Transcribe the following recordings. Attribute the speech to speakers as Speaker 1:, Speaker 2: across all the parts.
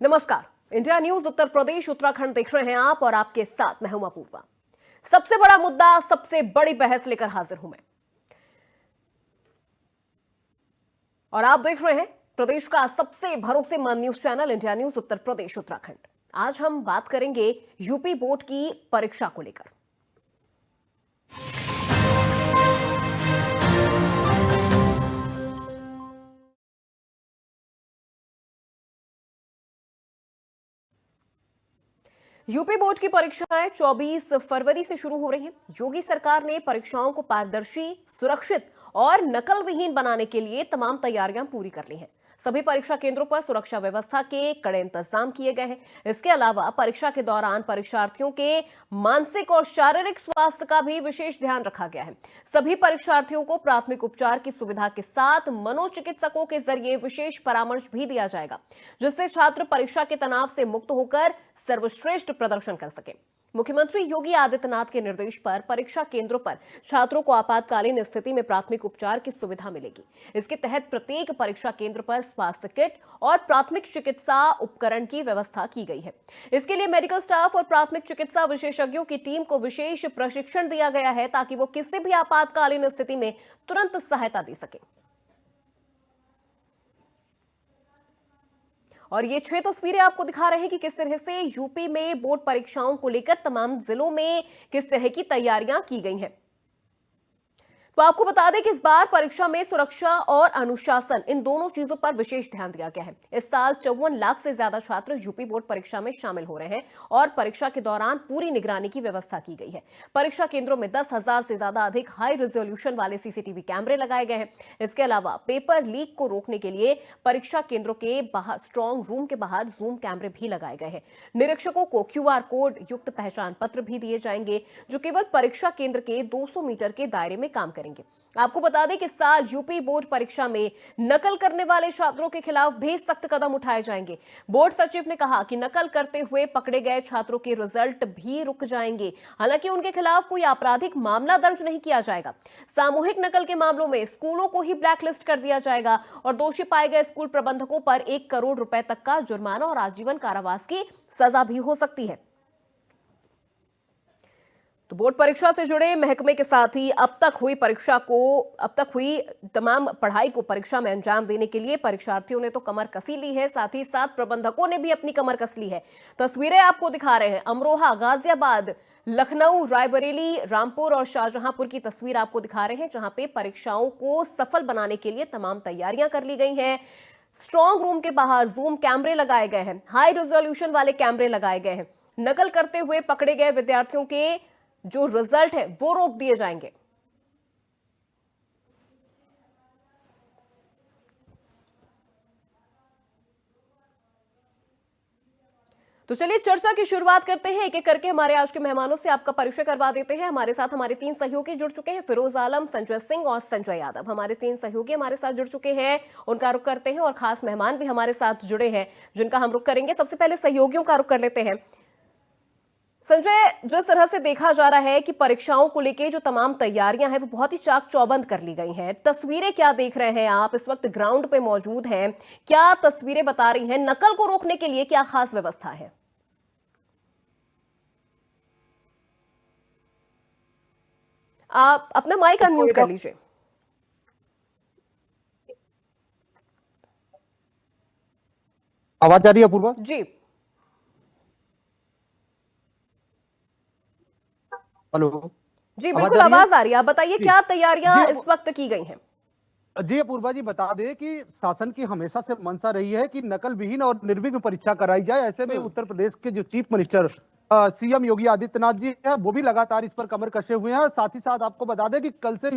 Speaker 1: नमस्कार। India news Uttar Pradesh Uttarakhand देख रहे हैं आप और आपके साथ मैं हूं अपूर्वा। सबसे बड़ा मुद्दा, सबसे बड़ी बहस लेकर हाजिर हूं मैं और आप देख रहे हैं प्रदेश का सबसे भरोसेमंद news channel India news Uttar Pradesh Uttarakhand. आज हम बात करेंगे यूपी बोर्ड की परीक्षा को लेकर। यूपी बोर्ड की परीक्षाएं 24 फरवरी से शुरू हो रही हैं। योगी सरकार ने परीक्षाओं को पारदर्शी, सुरक्षित और नकल विहीन बनाने के लिए तमाम तैयारियां पूरी कर ली हैं। सभी परीक्षा केंद्रों पर सुरक्षा व्यवस्था के कड़े इंतजाम किए गए हैं। इसके अलावा परीक्षा के दौरान परीक्षार्थियों के मानसिक और शारीरिक स्वास्थ्य का भी विशेष ध्यान रखा गया है। सभी परीक्षार्थियों को प्राथमिक उपचार की सुविधा के साथ मनोचिकित्सकों के जरिए विशेष परामर्श भी दिया जाएगा, जिससे छात्र परीक्षा के तनाव से मुक्त होकर सर्वश्रेष्ठ प्रदर्शन कर सके। मुख्यमंत्री योगी आदित्यनाथ के निर्देश पर परीक्षा केंद्रों पर छात्रों को आपातकालीन स्थिति में प्राथमिक उपचार की सुविधा मिलेगी। इसके तहत प्रत्येक परीक्षा केंद्र पर स्वास्थ्य किट और प्राथमिक चिकित्सा उपकरण की व्यवस्था की गई है। इसके लिए मेडिकल स्टाफ और प्राथमिक चिकित्सा विशेषज्ञों की टीम को विशेष प्रशिक्षण दिया गया है, ताकि वो किसी भी आपातकालीन स्थिति में तुरंत सहायता दे सके। और ये 6 तस्वीरें आपको दिखा रहे हैं कि किस तरह से यूपी में बोर्ड परीक्षाओं को लेकर तमाम जिलों में किस तरह की तैयारियां की गई हैं। तो आपको बता दें कि इस बार परीक्षा में सुरक्षा और अनुशासन, इन दोनों चीजों पर विशेष ध्यान दिया गया है। इस साल 54 लाख से ज्यादा छात्र यूपी बोर्ड परीक्षा में शामिल हो रहे हैं और परीक्षा के दौरान पूरी निगरानी की व्यवस्था की गई है। परीक्षा केंद्रों में 10,000 से ज्यादा अधिक हाई रेजोल्यूशन वाले सीसीटीवी कैमरे लगाए गए हैं। इसके अलावा पेपर लीक को रोकने के लिए परीक्षा केंद्रों के बाहर, स्ट्रॉन्ग रूम के बाहर जूम कैमरे भी लगाए गए हैं। निरीक्षकों को QR कोड युक्त पहचान पत्र भी दिए जाएंगे, जो केवल परीक्षा केंद्र के 200 मीटर के दायरे में काम करेंगे। आपको बता दें कि इस साल यूपी बोर्ड परीक्षा में नकल करने वाले छात्रों के खिलाफ भी सख्त कदम उठाए जाएंगे। बोर्ड सचिव ने कहा कि नकल करते हुए पकड़े गए छात्रों के रिजल्ट भी रुक जाएंगे। हालांकि उनके खिलाफ कोई आपराधिक मामला दर्ज नहीं किया जाएगा। सामूहिक नकल के मामलों में स्कूलों को ही ब्लैकलिस्ट कर दिया जाएगा और दोषी पाए गए स्कूल प्रबंधकों पर 1 करोड़ रुपए तक का जुर्माना और आजीवन कारावास की सजा भी हो सकती है। तो बोर्ड परीक्षा से जुड़े महकमे के साथ ही अब तक हुई तमाम पढ़ाई को परीक्षा में अंजाम देने के लिए परीक्षार्थियों ने तो कमर कसी ली है, साथ ही साथ प्रबंधकों ने भी अपनी कमर कस ली है। तस्वीरें आपको दिखा रहे हैं अमरोहा, गाजियाबाद, लखनऊ, रायबरेली, रामपुर और शाहजहांपुर की तस्वीर आपको दिखा रहे हैं, जहां पे परीक्षाओं को सफल बनाने के लिए तमाम तैयारियां कर ली गई हैं। स्ट्रॉन्ग रूम के बाहर जूम कैमरे लगाए गए हैं, हाई रेजोल्यूशन वाले कैमरे लगाए गए हैं। नकल करते हुए पकड़े गए विद्यार्थियों के जो रिजल्ट है वो रोक दिए जाएंगे। तो चलिए चर्चा की शुरुआत करते हैं। एक एक करके हमारे आज के मेहमानों से आपका परिचय करवा देते हैं। हमारे साथ हमारे 3 सहयोगी जुड़ चुके हैं, फिरोज आलम, संजय सिंह और संजय यादव। हमारे 3 सहयोगी हमारे साथ जुड़ चुके हैं, उनका रुख करते हैं और खास मेहमान भी हमारे साथ जुड़े हैं, जिनका हम रुख करेंगे। सबसे पहले सहयोगियों का रुख कर लेते हैं। संजय, जिस तरह से देखा जा रहा है कि परीक्षाओं को लेके जो तमाम तैयारियां हैं वो बहुत ही चाक चौबंद कर ली गई हैं, तस्वीरें क्या देख रहे हैं आप? इस वक्त ग्राउंड पे मौजूद हैं, क्या तस्वीरें बता रही हैं? नकल को रोकने के लिए क्या खास व्यवस्था है? आप अपना माइक अनम्यूट कर लीजिए।
Speaker 2: आवाज आ रही है अपूर्वा
Speaker 1: जी।
Speaker 2: हेलो
Speaker 1: जी बिल्कुल आवाज आ रही है। आप बताइए क्या तैयारियां इस वक्त की गई हैं?
Speaker 2: जी अपूर्वा जी, बता दें कि शासन की हमेशा से मंशा रही है कि नकल विहीन और निर्विघ्न परीक्षा कराई जाए। ऐसे में उत्तर प्रदेश के जो chief minister CM Yogi Adityanath ji हैं, वो भी लगातार इस पर कमर कसे हुए हैं। साथ ही साथ आपको बता दें कि कल से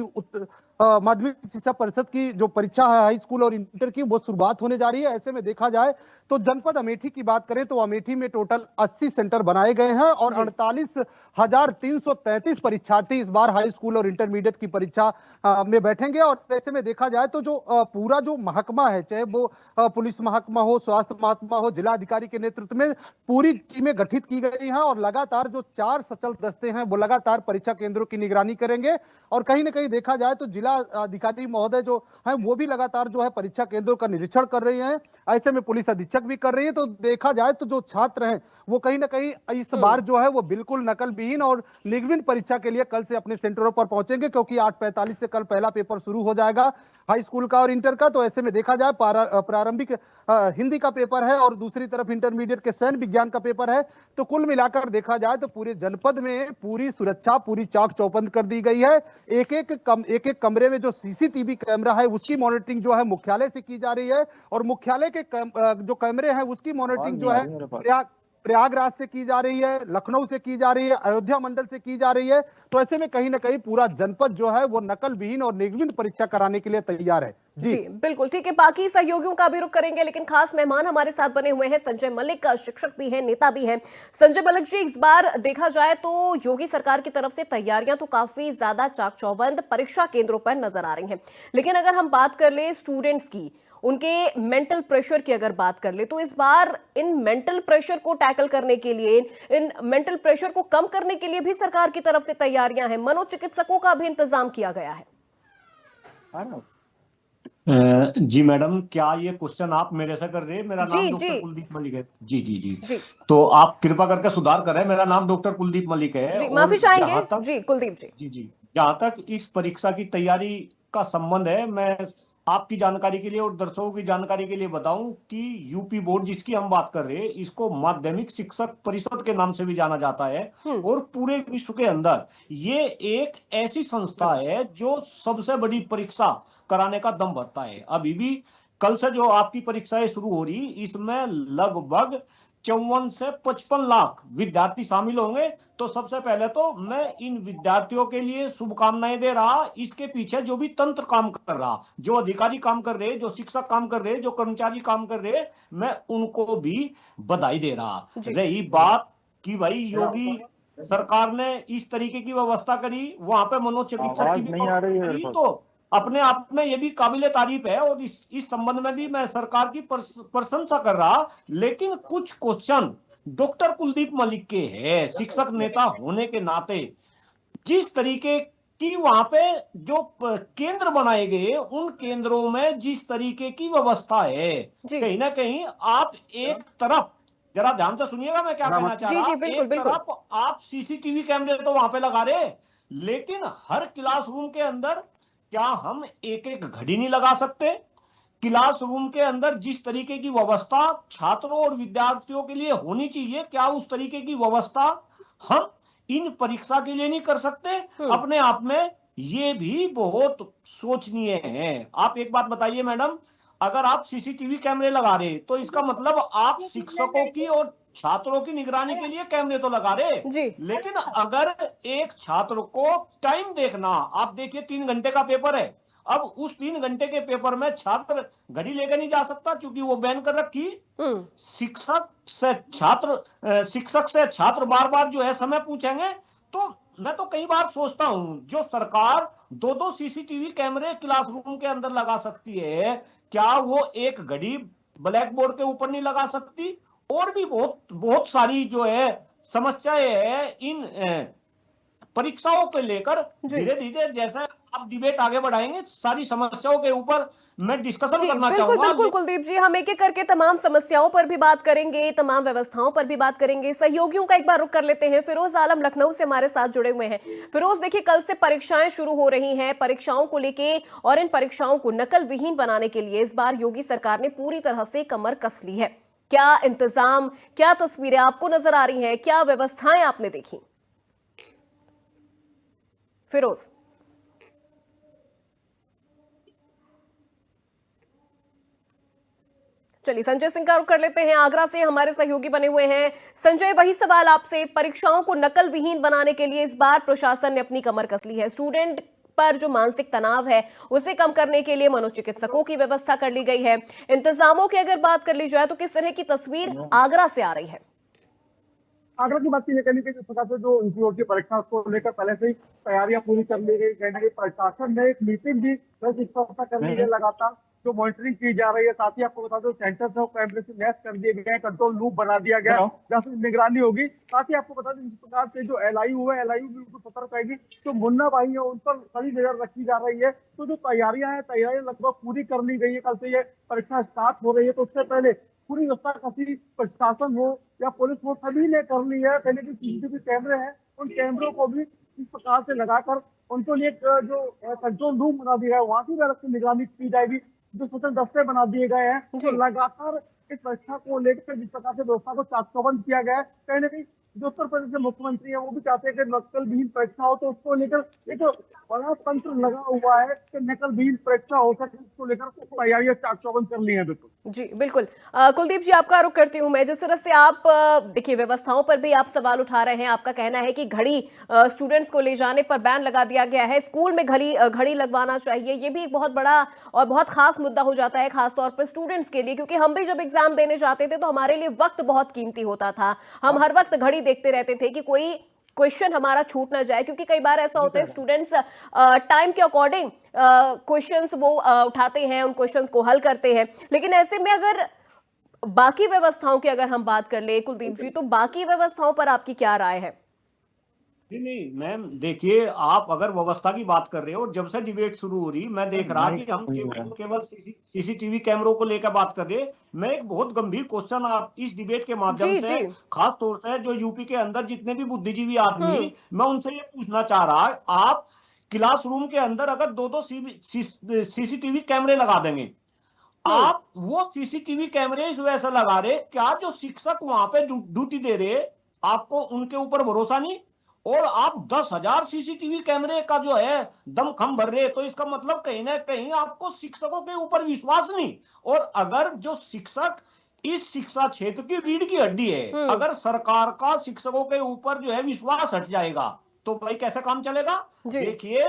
Speaker 2: माध्यमिक शिक्षा परिषद की जो परीक्षा है हाई स्कूल और इंटर की, वो शुरुआत होने जा रही है। ऐसे में देखा जाए तो जनपद अमेठी की बात करें तो अमेठी में टोटल 80 सेंटर बनाए गए हैं और 48,333 परीक्षार्थी इस बार हाई स्कूल और इंटरमीडिएट की परीक्षा में बैठेंगे। और ऐसे में देखा जाए तो जो पूरा जो महकमा है, चाहे वो पुलिस महकमा हो, स्वास्थ्य महकमा हो, जिला अधिकारी के नेतृत्व में पूरी टीमें गठित की गई हैं और लगातार जो 4 सचल दस्ते हैं वो लगातार परीक्षा केंद्रों की निगरानी करेंगे। और कहीं ना कहीं देखा जाए तो जिला अधिकारी महोदय जो है वो भी लगातार जो है परीक्षा केंद्रों का निरीक्षण कर रहे हैं। ऐसे में पुलिस अधीक्षक भी कर रही है। तो देखा जाए तो जो छात्र हैं वो कहीं ना कहीं इस बार जो है वो बिल्कुल नकल विहीन और निर्विघ्न परीक्षा के लिए कल से अपने सेंटरों पर पहुंचेंगे, क्योंकि 8:45 से कल पहला पेपर शुरू हो जाएगा हाई स्कूल का और इंटर का। तो ऐसे में देखा जाए प्रारंभिक हिंदी का पेपर है और दूसरी तरफ इंटरमीडिएट के सैन्य विज्ञान का पेपर है। तो कुल मिलाकर देखा जाए तो पूरे जनपद में पूरी सुरक्षा पूरी चाक चौबंद कर दी गई है। एक एक कमरे में जो सीसीटीवी कैमरा है उसकी मॉनिटरिंग जो है मुख्यालय से की जा रही है, और मुख्यालय के जो कैमरे हैं उसकी मॉनिटरिंग जो है प्रयागराज से की जा रही है, लखनऊ से की जा रही है, अयोध्या मंडल से की जा रही है। तो ऐसे में कहीं ना कहीं पूरा जनपद जो है वो नकल विहीन और निर्विघ्न परीक्षा कराने के लिए तैयार है।
Speaker 1: जी बिल्कुल ठीक है। बाकी सहयोगियों का भी रुख करेंगे, लेकिन खास मेहमान हमारे साथ बने हुए हैं संजय मलिक, शिक्षक भी हैं, नेता भी हैं। संजय मलिक जी, इस बार देखा जाए तो योगी सरकार की तरफ से तैयारियां तो काफी ज्यादा चाक चौबंद परीक्षा केंद्रों पर नजर आ रही हैं, लेकिन अगर हम बात कर ले स्टूडेंट्स की, उनके मेंटल प्रेशर की अगर बात कर ले, तो इस बार इन मेंटल प्रेशर को टैकल करने के लिए, इन मेंटल प्रेशर को कम करने के लिए भी सरकार की तरफ से तैयारियां हैं, मनोचिकित्सकों का भी इंतजाम किया गया है।
Speaker 3: जी मैडम, क्या ये क्वेश्चन आप मेरे से कर रहे हैं? मेरा नाम डॉक्टर कुलदीप मलिक है। जी जी जी
Speaker 1: जी।
Speaker 3: तो आप कृपा करके सुधार करें, मेरा नाम डॉक्टर कुलदीप मलिक है।
Speaker 1: जी, माफी चाहेंगे जी कुलदीप जी।
Speaker 3: जी जी जहां तक इस परीक्षा की तैयारी का संबंध है, मैं आपकी जानकारी के लिए और दर्शकों की जानकारी के लिए बताऊं कि यूपी बोर्ड जिसकी हम बात कर रहे हैं, इसको माध्यमिक शिक्षक परिषद के नाम से भी जाना जाता है। और पूरे विश्व के अंदर ये एक ऐसी संस्था है जो सबसे बड़ी परीक्षा कराने का दम भरता है। अभी भी कल से जो आपकी परीक्षाएं शुरू हो रही, इसमें लगभग 54 से 55 लाख विद्यार्थी शामिल होंगे। तो सबसे पहले तो मैं इन विद्यार्थियों के लिए शुभकामनाएं दे रहा। इसके पीछे जो भी तंत्र काम कर रहा, जो अधिकारी काम कर रहे, जो शिक्षक काम कर रहे, जो कर्मचारी काम कर रहे, मैं उनको भी बधाई दे रहा। रही बात कि भाई योगी सरकार ने इस तरीके की व्यवस्था करी, वहां पे मनोचिकित्सक की भी व्यवस्था करी, तो अपने आप में यह भी काबिले तारीफ है। और इस संबंध में भी मैं सरकार की प्रशंसा कर रहा। लेकिन कुछ क्वेश्चन डॉक्टर कुलदीप मलिक के हैं, शिक्षक नेता होने के नाते, जिस तरीके की वहां पे जो केंद्र बनाए गए, उन केंद्रों में जिस तरीके की व्यवस्था है, कहीं ना कहीं आप एक तरफ, जरा ध्यान से सुनिएगा मैं क्या कहना चाह रहा। एक तरफ आप सीसीटीवी कैमरे तो वहां पे लगा रहे, लेकिन हर क्लासरूम के अंदर क्या हम एक एक घड़ी नहीं लगा सकते? क्लासरूम के अंदर जिस तरीके की व्यवस्था छात्रों और विद्यार्थियों के लिए होनी चाहिए, क्या उस तरीके की व्यवस्था हम इन परीक्षा के लिए नहीं कर सकते? अपने आप में ये भी बहुत सोचनीय है। आप एक बात बताइए मैडम, अगर आप सीसीटीवी कैमरे लगा रहे, तो इसका मतलब आप शिक्षकों की और छात्रों की निगरानी के लिए कैमरे तो लगा रहे, लेकिन अगर एक छात्र को टाइम देखना, आप देखिए 3 घंटे का पेपर है, अब उस 3 घंटे के पेपर में छात्र घड़ी लेकर नहीं जा सकता क्योंकि वो बैन कर रखी। शिक्षक से छात्र बार बार जो है समय पूछेंगे। तो मैं तो कई बार सोचता हूं, जो सरकार 2-2 सीसीटीवी कैमरे क्लासरूम के अंदर लगा सकती है, क्या वो एक घड़ी ब्लैक बोर्ड के ऊपर नहीं लगा सकती? और भी बहुत बहुत सारी जो है समस्याएं है इन परीक्षाओं को लेकर। धीरे धीरे जैसे आप डिबेट आगे बढ़ाएंगे, सारी समस्याओं के ऊपर मैं डिस्कशन करना चाहूंगा।
Speaker 1: बिल्कुल कुलदीप जी, हम एक एक करके तमाम समस्याओं पर भी बात करेंगे, तमाम व्यवस्थाओं पर भी बात करेंगे। सहयोगियों का एक बार रुख कर लेते हैं। फिरोज आलम लखनऊ से हमारे साथ जुड़े हुए हैं। फिरोज, देखिए कल से परीक्षाएं शुरू हो रही हैं, परीक्षाओं को लेके और इन परीक्षाओं को नकल विहीन बनाने के लिए इस बार योगी सरकार ने पूरी तरह से कमर कस ली है। क्या इंतजाम, क्या तस्वीरें आपको नजर आ रही हैं, क्या व्यवस्थाएं आपने देखी? फिरोज, चलिए संजय सिंह का रुख कर लेते हैं। आगरा से हमारे सहयोगी बने हुए हैं। संजय, वही सवाल आपसे, परीक्षाओं को नकल विहीन बनाने के लिए इस बार प्रशासन ने अपनी कमर कस ली है। स्टूडेंट पर जो मानसिक तनाव है उसे कम करने के लिए मनोचिकित्सकों की व्यवस्था कर ली गई है। इंतजामों की अगर बात कर ली जाए तो किस तरह की तस्वीर आगरा से आ रही है?
Speaker 4: आगरा की बात ये करनी कि जिस प्रकार से जो इंस्टीट्यूट की परीक्षा को लेकर पहले से ही तैयारियां पूरी कर ली गई, कहीं ना कहीं प्रशासन ने एक मीटिंग भी व्यवस्था कर ली है लगातार, जो मॉनिटरिंग की जा रही है। साथ ही आपको बता दो सेंटर से कैमरे से लैस कर दिए गए हैं, कंट्रोल लूप बना दिया गया है जहाँ से निगरानी होगी। साथ ही आपको बता दें जिस प्रकार से जो LIU है, LIU भी उनको सतर्क रहेगी। जो मुन्ना भाई है उन पर कड़ी नजर रखी जा रही है। तो जो तैयारियां हैं, तैयारियां लगभग पूरी कर ली गई है। कल से ये परीक्षा स्टार्ट हो रही है, तो उससे पहले पूरी व्यवस्था कसी प्रशासन हो या पुलिस हो, सभी ने कर ली है। पहले जो CCTV कैमरे हैं उन कैमरों को भी इस प्रकार से लगाकर उनको लिए जो कंट्रोल रूम बना दिया है, वहां की भी अलग से निगरानी की जाएगी। जो स्वतंत्र दस्ते बना दिए गए हैं, तो लगातार इस परीक्षा को लेकर जिस प्रकार से व्यवस्था को चाक चौबंद किया गया है, कहीं ना कहीं जो उत्तर प्रदेश के मुख्यमंत्री है वो भी चाहते हैं कि नकल विहीन परीक्षा हो। तो उसको लेकर एक बड़ा तंत्र लगा हुआ है कि नकल विहीन परीक्षा हो सके, उसको लेकर तैयारियां चाक चौबंद कर ली है। बिल्कुल
Speaker 1: जी बिल्कुल। कुलदीप जी, आपका रुख करती हूं मैं। जिस तरह से आप देखिए व्यवस्थाओं पर भी आप सवाल उठा रहे हैं, आपका कहना है कि घड़ी स्टूडेंट्स को ले जाने पर बैन लगा दिया गया है, स्कूल में घड़ी लगवाना चाहिए, ये भी एक बहुत बड़ा और बहुत खास मुद्दा हो जाता है, खासतौर पर स्टूडेंट्स के लिए, क्योंकि हम भी जब एग्जाम देने जाते थे तो हमारे लिए वक्त बहुत कीमती होता था। हम हर वक्त घड़ी देखते रहते थे कि कोई क्वेश्चन हमारा छूट ना जाए, क्योंकि कई बार ऐसा होता है स्टूडेंट्स टाइम के अकॉर्डिंग क्वेश्चंस वो उठाते हैं, उन क्वेश्चंस को हल करते हैं। लेकिन ऐसे में अगर बाकी व्यवस्थाओं की अगर हम बात कर ले कुलदीप जी, तो बाकी व्यवस्थाओं पर आपकी क्या राय है?
Speaker 3: नहीं मैम, देखिए आप अगर व्यवस्था की बात कर रहे हो, जब से डिबेट शुरू हो रही मैं देख रहा कि हम केवल CCTV कैमरों को लेकर बात कर रहे। मैं एक बहुत गंभीर क्वेश्चन आप इस डिबेट के माध्यम से खास तौर से जो यूपी के अंदर जितने भी बुद्धिजीवी आदमी, मैं उनसे ये पूछना चाह रहा, आप क्लासरूम के अंदर अगर दो CCTV कैमरे लगा देंगे, आप वो CCTV कैमरे इस वजह से लगा रहे, क्या जो शिक्षक वहां पे ड्यूटी दे रहे आपको उनके ऊपर भरोसा नहीं? और आप 10,000 CCTV कैमरे का जो है दमखम भर रहे, तो इसका मतलब कहीं ना कहीं आपको शिक्षकों के ऊपर विश्वास नहीं। और अगर जो शिक्षक इस शिक्षा क्षेत्र की रीढ़ की हड्डी है, अगर सरकार का शिक्षकों के ऊपर जो है विश्वास हट जाएगा, तो भाई कैसे काम चलेगा? देखिए,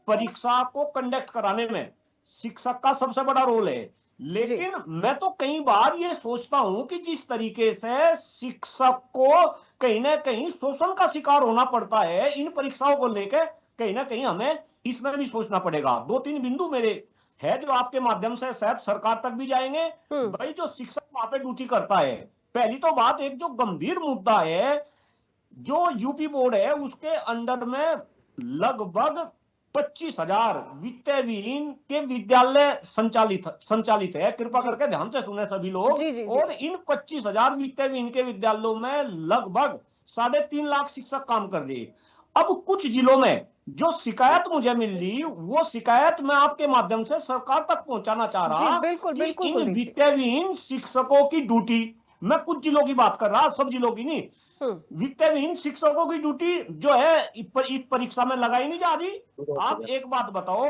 Speaker 3: परीक्षा को कंडक्ट कराने में शिक्षक का सबसे बड़ा रोल है, लेकिन मैं तो कई बार ये सोचता हूं कि जिस तरीके से शिक्षक को कहीं ना कहीं शोषण का शिकार होना पड़ता है इन परीक्षाओं को लेकर, कहीं ना कहीं हमें इसमें भी सोचना पड़ेगा। 2-3 बिंदु मेरे है जो आपके माध्यम से शायद सरकार तक भी जाएंगे। भाई जो शिक्षक वहां पे ड्यूटी करता है, पहली तो बात, एक जो गंभीर मुद्दा है, जो यूपी बोर्ड है उसके अंडर में लगभग 25,000 वित्तीय विहीन के विद्यालय संचालित है। कृपा करके ध्यान से सुने सभी लोग। और इन 25,000 वित्तीय विहीन के विद्यालयों में लगभग 3.5 लाख शिक्षक काम कर रहे। अब कुछ जिलों में जो शिकायत मुझे मिल रही, वो शिकायत मैं आपके माध्यम से सरकार तक पहुंचाना चाह रहा कि इन वित्तीय विहीन शिक्षकों की ड्यूटी, मैं कुछ जिलों की बात कर रहा, सब जिलों की नहीं, वित्तीय विहीन शिक्षकों की ड्यूटी जो है इस परीक्षा में लगाई नहीं जा रही। आप एक बात बताओ,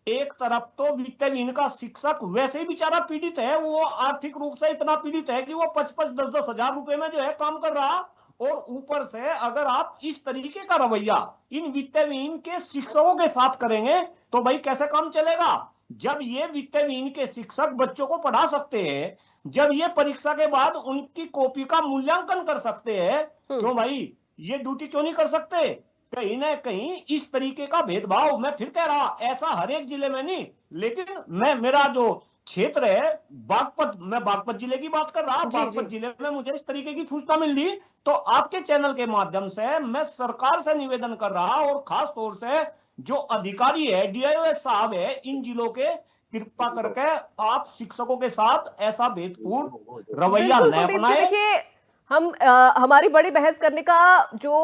Speaker 3: एक तरफ तो वित्तीय विहीन का शिक्षक वैसे ही बेचारा पीड़ित है, वो आर्थिक रूप से इतना पीड़ित है कि वो 5-10 हजार रुपए में जो है काम कर रहा, और ऊपर से अगर आप इस तरीके का रवैया इन वित्तीय विहीन के शिक्षकों के साथ करेंगे, तो भाई कैसे काम चलेगा? जब ये वित्तीय विहीन के शिक्षक बच्चों को पढ़ा सकते हैं, जब ये परीक्षा के बाद उनकी कॉपी का मूल्यांकन कर सकते हैं, तो भाई ये ड्यूटी क्यों नहीं कर सकते? कहीं ना कहीं इस तरीके का भेदभाव, मैं फिर कह रहा, ऐसा हर एक जिले में नहीं, लेकिन मेरा जो क्षेत्र है बागपत, मैं बागपत जिले की बात कर रहा, बागपत जिले में मुझे इस तरीके की सूचना मिल रही, तो आपके चैनल के माध्यम से मैं सरकार से निवेदन कर रहा, और खास तौर से जो अधिकारी है, DIO साहब है इन जिलों के, कृपा करके आप शिक्षकों के साथ ऐसा भेदपूर्ण रवैया न अपनाएं।
Speaker 1: हमारी बड़ी बहस करने का जो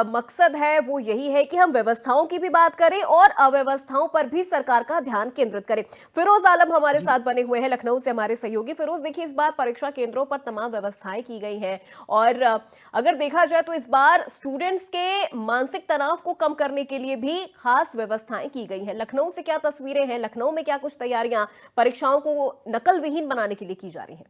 Speaker 1: मकसद है वो यही है कि हम व्यवस्थाओं की भी बात करें और अव्यवस्थाओं पर भी सरकार का ध्यान केंद्रित करें। फिरोज आलम हमारे साथ बने हुए हैं लखनऊ से, हमारे सहयोगी। फिरोज, देखिए इस बार परीक्षा केंद्रों पर तमाम व्यवस्थाएं की गई हैं, और अगर देखा जाए तो इस बार स्टूडेंट्स के मानसिक तनाव को कम करने के लिए भी खास व्यवस्थाएं की गई हैं। लखनऊ से क्या तस्वीरें हैं? लखनऊ में क्या कुछ तैयारियां परीक्षाओं को नकल विहीन बनाने के लिए की जा रही हैं?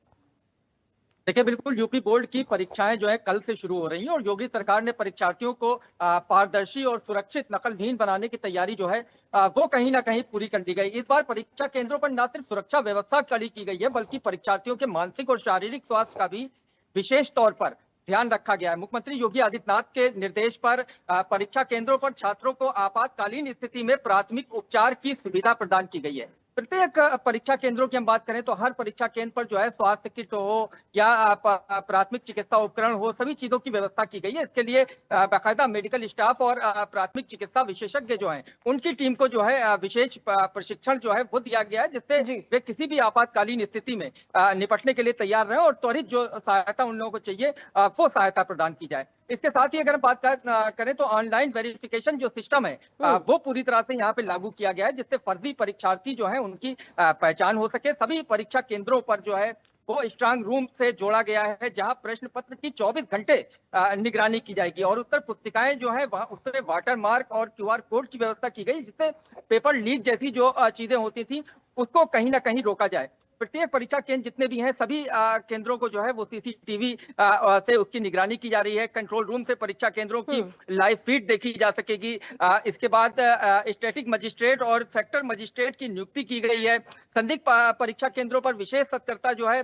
Speaker 5: देखिए, बिल्कुल यूपी बोर्ड की परीक्षाएं जो है कल से शुरू हो रही हैं, और योगी सरकार ने परीक्षार्थियों को पारदर्शी और सुरक्षित नकलविहीन बनाने की तैयारी जो है वो कहीं ना कहीं पूरी कर दी गई। इस बार परीक्षा केंद्रों पर न सिर्फ सुरक्षा व्यवस्था कड़ी की गई है, बल्कि परीक्षार्थियों के मानसिक और शारीरिक स्वास्थ्य का भी विशेष तौर पर ध्यान रखा गया है। मुख्यमंत्री योगी आदित्यनाथ के निर्देश पर परीक्षा केंद्रों पर छात्रों को आपातकालीन स्थिति में प्राथमिक उपचार की सुविधा प्रदान की गई है। प्रत्येक परीक्षा केंद्रों की हम बात करें तो हर परीक्षा केंद्र पर जो है स्वास्थ्य किट हो या प्राथमिक चिकित्सा उपकरण हो, सभी चीजों की व्यवस्था की गई है। इसके लिए बाकायदा मेडिकल स्टाफ और प्राथमिक चिकित्सा विशेषज्ञ जो हैं उनकी टीम को जो है विशेष प्रशिक्षण जो है वो दिया गया है, जिससे
Speaker 1: जी।
Speaker 5: वे किसी भी आपातकालीन स्थिति में निपटने के लिए तैयार रहे और त्वरित जो सहायता उन लोगों को चाहिए वो सहायता प्रदान की जाए। इसके साथ ही अगर हम बात करें तो ऑनलाइन वेरिफिकेशन जो सिस्टम है वो पूरी तरह से यहाँ पे लागू किया गया है, जिससे फर्जी परीक्षार्थी जो है उनकी पहचान हो सके। सभी परीक्षा केंद्रों पर जो है वो स्ट्रांग रूम से जोड़ा गया है, जहां प्रश्न पत्र की 24 घंटे निगरानी की जाएगी और उत्तर पुस्तिकाएं जो है वहां उसमें वाटर मार्क और क्यूआर कोड की व्यवस्था की गई, जिससे पेपर लीक जैसी जो चीजें होती थी उसको कहीं ना कहीं रोका जाए। प्रत्येक परीक्षा केंद्र जितने भी हैं सभी केंद्रों को जो है वो सीसीटीवी से उसकी निगरानी की जा रही है। कंट्रोल रूम से परीक्षा केंद्रों की लाइव फीड देखी जा सकेगी। इसके बाद स्टैटिक मजिस्ट्रेट और सेक्टर मजिस्ट्रेट की नियुक्ति की गई है। संदिग्ध परीक्षा केंद्रों पर विशेष सतर्कता जो है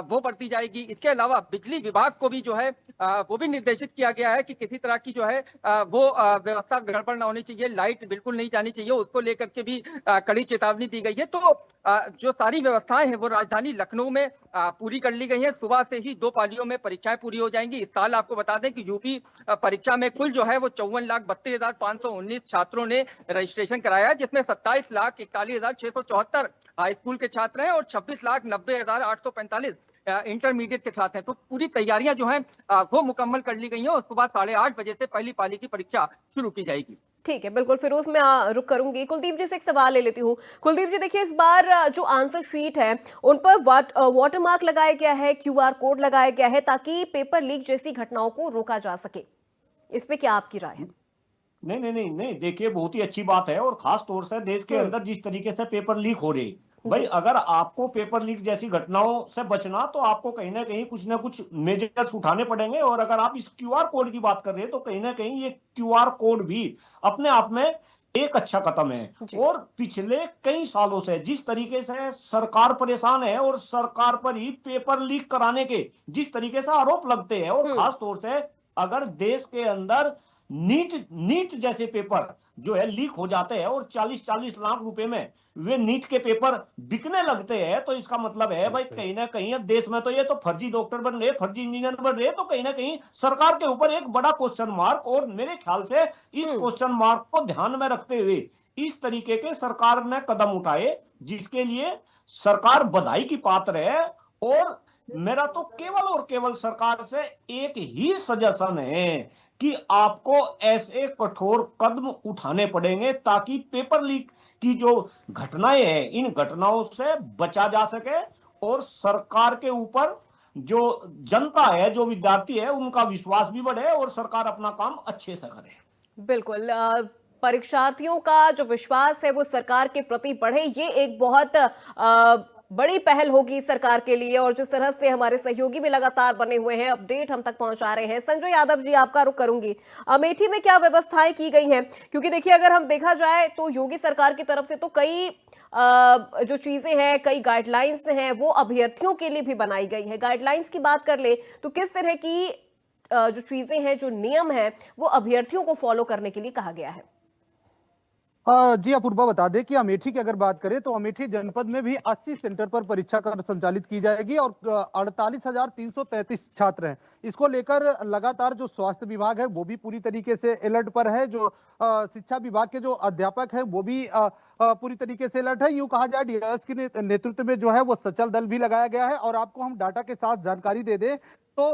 Speaker 5: वो बरती जाएगी। इसके अलावा बिजली विभाग को भी जो है वो भी निर्देशित किया गया है कि किसी तरह की जो है वो व्यवस्था गड़बड़ ना होनी चाहिए, लाइट बिल्कुल नहीं जानी चाहिए, उसको लेकर के भी कड़ी चेतावनी दी गई है। तो जो सारी व्यवस्थाएं हैं वो राजधानी लखनऊ में पूरी कर ली गई है। सुबह से ही 2 पालियों में परीक्षाएं पूरी हो जाएंगी। इस साल आपको बता दें कि यूपी परीक्षा में कुल जो है वो 54,32,519 छात्रों ने रजिस्ट्रेशन कराया है, जिसमें 27,41,674 हाई स्कूल के छात्र हैं और 26,90,845 इंटरमीडिएट के छात्र हैं। तो पूरी तैयारियां जो हैं वो मुकम्मल कर ली गई हैं और सुबह 8:30 बजे से पहली पाली की परीक्षा शुरू की जाएगी।
Speaker 1: ठीक है, बिल्कुल फिरोज मैं रुक करूंगी। कुलदीप जी से एक सवाल ले लेती हूँ। कुलदीप जी देखिए, इस बार जो आंसर शीट है उन पर वाटरमार्क लगाया गया है, क्यूआर कोड लगाया गया है ताकि पेपर लीक जैसी घटनाओं को रोका जा सके। इस पे क्या आपकी राय है?
Speaker 3: नहीं, देखिए बहुत ही अच्छी बात है। और खास तौर से देश के अंदर जिस तरीके से पेपर लीक हो रही, भाई अगर आपको पेपर लीक जैसी घटनाओं से बचना तो आपको कहीं ना कुछ मेजर्स उठाने पड़ेंगे। और अगर आप इस क्यूआर कोड की बात कर रहे हैं तो कहीं ना कहीं ये क्यूआर कोड भी अपने आप में एक अच्छा कदम है। और पिछले कई सालों से जिस तरीके से सरकार परेशान है और सरकार पर ही पेपर लीक कराने के जिस तरीके से आरोप लगते हैं, और खास तौर से अगर देश के अंदर नीट जैसे पेपर जो है लीक हो जाते हैं और 40-40 लाख रुपए में वे नीट के पेपर बिकने लगते हैं, तो इसका मतलब है भाई कहीं ना कहीं अब देश में तो ये तो फर्जी डॉक्टर बन रहे, फर्जी इंजीनियर बन रहे, तो कहीं ना कहीं सरकार के ऊपर एक बड़ा क्वेश्चन मार्क। और मेरे ख्याल से इस क्वेश्चन मार्क को ध्यान में रखते हुए इस तरीके के सरकार ने कदम उठाए, जिसके लिए सरकार बधाई की पात्र है। और मेरा तो केवल और केवल सरकार से एक ही सजेशन है कि आपको ऐसे कठोर कदम उठाने पड़ेंगे ताकि पेपर लीक की जो घटनाएं हैं इन घटनाओं से बचा जा सके और सरकार के ऊपर जो जनता है, जो विद्यार्थी है, उनका विश्वास भी बढ़े और सरकार अपना काम अच्छे से करे।
Speaker 1: बिल्कुल, परीक्षार्थियों का जो विश्वास है वो सरकार के प्रति बढ़े, ये एक बहुत बड़ी पहल होगी सरकार के लिए। और जिस तरह से हमारे सहयोगी भी लगातार बने हुए हैं, अपडेट हम तक पहुंचा रहे हैं। संजय यादव जी, आपका रुख करूंगी। अमेठी में क्या व्यवस्थाएं की गई हैं? क्योंकि देखिए, अगर हम देखा जाए तो योगी सरकार की तरफ से तो कई जो चीजें हैं, कई गाइडलाइंस हैं, वो अभ्यर्थियों के लिए भी बनाई गई है। गाइडलाइंस की बात कर ले तो किस तरह की जो चीजें हैं, जो नियम है, वो अभ्यर्थियों को फॉलो करने के लिए कहा गया है?
Speaker 2: जी अपूर्वा, बता दें कि अमेठी की अगर बात करें तो अमेठी जनपद में भी 80 सेंटर पर परीक्षा संचालित की जाएगी और 48,333 छात्र हैं। इसको लेकर लगातार जो स्वास्थ्य विभाग है वो भी पूरी तरीके से अलर्ट पर है। जो शिक्षा विभाग के जो अध्यापक है वो भी पूरी तरीके से अलर्ट है। यूं कहा जाए डीआरएस के नेतृत्व में जो है वो सचल दल भी लगाया गया है। और आपको हम डाटा के साथ जानकारी दे दें तो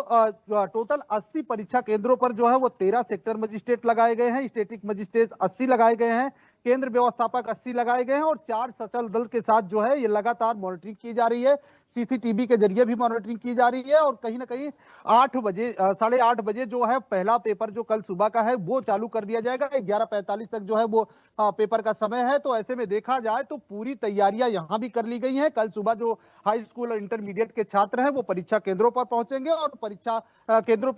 Speaker 2: टोटल 80 परीक्षा केंद्रों पर जो है वो 13 सेक्टर मजिस्ट्रेट लगाए गए हैं, स्टैटिक मजिस्ट्रेट 80 लगाए गए हैं, केंद्र व्यवस्थापक 80 लगाए गए हैं और 4 सचल दल के साथ जो है ये लगातार मॉनिटरिंग की जा रही है। सीसीटीवी के जरिए भी मॉनिटरिंग की जा रही है। और कहीं ना कहीं 8:30 बजे जो है पहला पेपर जो कल सुबह का है वो चालू कर दिया जाएगा। 11:45 तक जो है वो पेपर का समय है। तो ऐसे में देखा जाए तो पूरी तैयारियां यहाँ भी कर ली गई हैं। कल सुबह जो हाई स्कूल और इंटरमीडिएट के छात्र हैं वो परीक्षा केंद्रों पर पहुंचेंगे और परीक्षा केंद्रों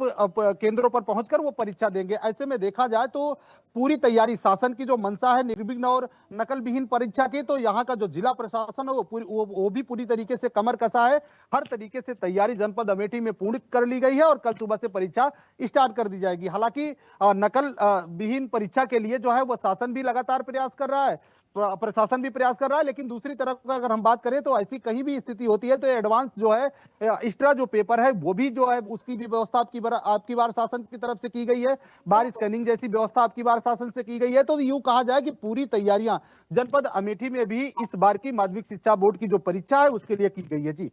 Speaker 2: पर पहुंचकर वो परीक्षा देंगे। ऐसे में देखा जाए तो पूरी तैयारी, शासन की जो मंशा है निर्विघ्न और नकल विहीन परीक्षा की, तो यहाँ का जो जिला प्रशासन है वो भी पूरी तरीके से कमर कसा है। हर तरीके से तैयारी जनपद अमेठी में पूर्ण कर ली गई है और कल सुबह से परीक्षा स्टार्ट कर दी जाएगी। हालांकि नकल विहीन परीक्षा के लिए जो है वो शासन भी लगातार प्रयास कर रहा है। प्रशासन भी प्रयास कर रहा है, लेकिन दूसरी तरफ का अगर हम बात करें तो ऐसी कहीं भी स्थिति होती है तो एडवांस जो है एक्स्ट्रा जो पेपर है वो भी जो है उसकी भी व्यवस्था आपकी बार शासन की तरफ से की गई है। बार स्कैनिंग जैसी व्यवस्था आपकी बार शासन से की गई है। तो यूं कहा जाए कि पूरी तैयारियां जनपद अमेठी में भी इस बार की माध्यमिक शिक्षा बोर्ड की जो परीक्षा है उसके लिए की गई है। जी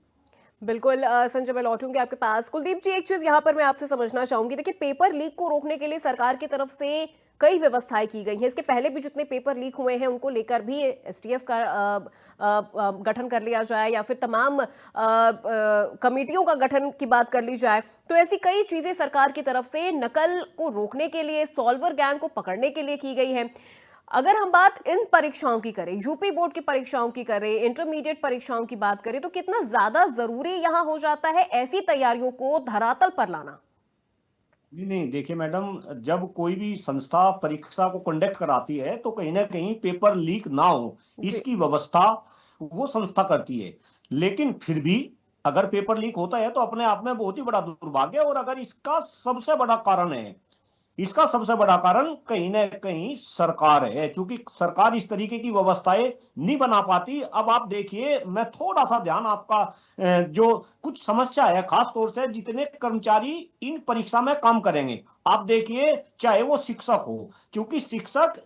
Speaker 1: बिल्कुल संजय, मैं लौटूंगी आपके पास। कुलदीप जी, एक चीज यहाँ पर मैं आपसे समझना चाहूंगी, देखिए पेपर लीक को रोकने के लिए सरकार की तरफ से कई व्यवस्थाएं की गई हैं। इसके पहले भी जितने पेपर लीक हुए हैं उनको लेकर भी एसटीएफ का गठन कर लिया जाए या फिर तमाम कमेटियों का गठन की बात कर ली जाए। तो ऐसी कई चीजें सरकार की तरफ से नकल को रोकने के लिए, सॉल्वर गैंग को पकड़ने के लिए की गई है। अगर हम बात इन परीक्षाओं की करें, यूपी बोर्ड की परीक्षाओं की करें, इंटरमीडिएट परीक्षाओं की बात करें, तो कितना ज्यादा जरूरी यहां हो जाता है ऐसी तैयारियों को धरातल पर लाना?
Speaker 3: नहीं, देखिए मैडम, जब कोई भी संस्था परीक्षा को कंडक्ट कराती है तो कहीं ना कहीं पेपर लीक ना हो इसकी व्यवस्था वो संस्था करती है। लेकिन फिर भी अगर पेपर लीक होता है तो अपने आप में बहुत ही बड़ा दुर्भाग्य है। और अगर इसका सबसे बड़ा कारण कहीं ना कहीं सरकार है, क्योंकि सरकार इस तरीके की व्यवस्थाएं नहीं बना पाती। अब आप देखिए, मैं थोड़ा सा ध्यान आपका जो कुछ समस्या है, खास तौर से जितने कर्मचारी इन परीक्षा में काम करेंगे, आप देखिए चाहे वो शिक्षक हो, क्योंकि शिक्षक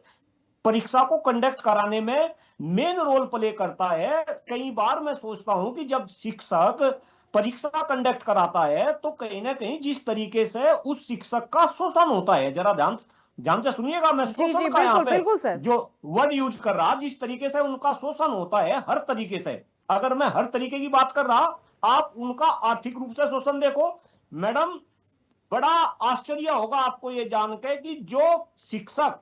Speaker 3: परीक्षा को कंडक्ट कराने में मेन रोल प्ले करता है। कई बार मैं सोचता हूं कि जब शिक्षक परीक्षा कंडक्ट कराता है तो कहीं ना कहीं जिस तरीके से उस शिक्षक का शोषण होता है, जरा ध्यान से सुनिएगा, मैं
Speaker 1: जी जी,
Speaker 3: शोषण का यहाँ
Speaker 1: बिल्कुल
Speaker 3: पे
Speaker 1: बिल्कुल सर।
Speaker 3: जो वर्ड यूज कर रहा, जिस तरीके से उनका शोषण होता है हर तरीके से, अगर मैं हर तरीके की बात कर रहा, आप उनका आर्थिक रूप से शोषण देखो मैडम। बड़ा आश्चर्य होगा आपको ये जान के कि जो शिक्षक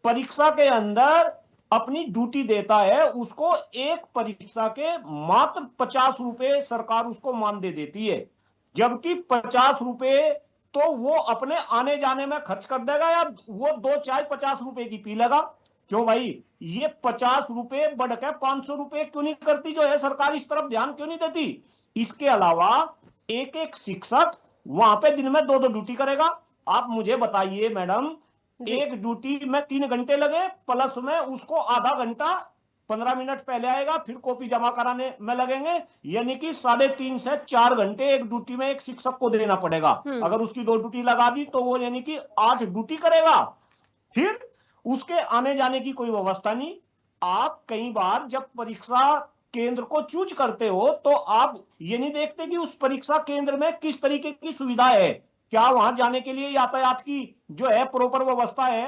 Speaker 3: परीक्षा के अंदर अपनी ड्यूटी देता है उसको एक परीक्षा के मात्र 50 रुपए सरकार उसको मानदेय देती है, जबकि 50 रुपए तो वो अपने आने जाने में खर्च कर देगा या वो 2 चाय 50 रुपए की पी लेगा। क्यों भाई, ये 50 रुपए बढ़ के 500 रुपए क्यों नहीं करती जो है सरकार, इस तरफ ध्यान क्यों नहीं देती? इसके अलावा एक एक शिक्षक वहां पे दिन में 2-2 ड्यूटी करेगा। आप मुझे बताइए मैडम, एक ड्यूटी में 3 घंटे लगे, प्लस में उसको आधा घंटा 15 मिनट पहले आएगा, फिर कॉपी जमा कराने में लगेंगे, यानी कि 3.5 से 4 घंटे एक ड्यूटी में एक शिक्षक को देना पड़ेगा। अगर उसकी 2 ड्यूटी लगा दी तो वो यानी कि 8 ड्यूटी करेगा। फिर उसके आने जाने की कोई व्यवस्था नहीं। आप कई बार जब परीक्षा केंद्र को चूज करते हो तो आप ये नहीं देखते कि उस परीक्षा केंद्र में किस तरीके की सुविधा है, क्या वहां जाने के लिए यातायात की जो है प्रॉपर व्यवस्था है,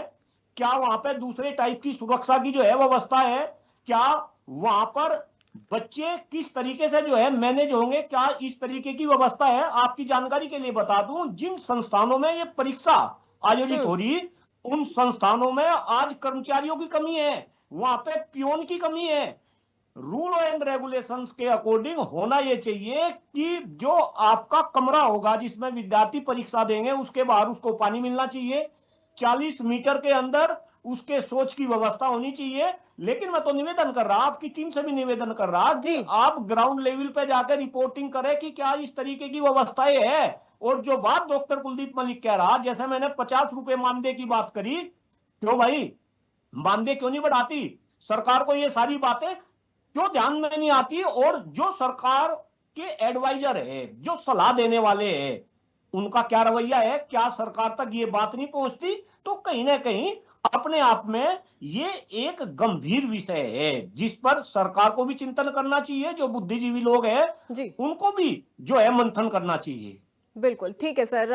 Speaker 3: क्या वहां पे दूसरे टाइप की सुरक्षा की जो है व्यवस्था है, क्या वहां पर बच्चे किस तरीके से जो है मैनेज होंगे, क्या इस तरीके की व्यवस्था है। आपकी जानकारी के लिए बता दूं, जिन संस्थानों में ये परीक्षा आयोजित हो रही, उन संस्थानों में आज कर्मचारियों की कमी है, वहां पे पियोन की कमी है। रूल एंड रेगुलेशंस के अकॉर्डिंग होना यह चाहिए कि जो आपका कमरा होगा जिसमें विद्यार्थी परीक्षा देंगे, उसके बाहर उसको पानी मिलना चाहिए, 40 मीटर के अंदर उसके शौच की व्यवस्था होनी चाहिए। लेकिन मैं तो निवेदन कर रहा, आपकी टीम से भी निवेदन कर रहा कि आप ग्राउंड लेवल पे जाकर रिपोर्टिंग करें कि क्या इस तरीके की व्यवस्थाएं है। और जो बात डॉक्टर कुलदीप मलिक कह रहा, जैसे मैंने 50 रुपए मानदेय की बात करी, क्यों भाई मानदेय क्यों नहीं बढ़ाती सरकार को? ये सारी बातें क्यों ध्यान में नहीं आती? और जो सरकार के एडवाइजर है, जो सलाह देने वाले हैं, उनका क्या रवैया है? क्या सरकार तक ये बात नहीं पहुंचती? तो कहीं ना कहीं अपने आप में ये एक गंभीर विषय है जिस पर सरकार को भी चिंतन करना चाहिए, जो बुद्धिजीवी लोग हैं उनको भी जो है मंथन करना चाहिए।
Speaker 1: बिल्कुल ठीक है सर।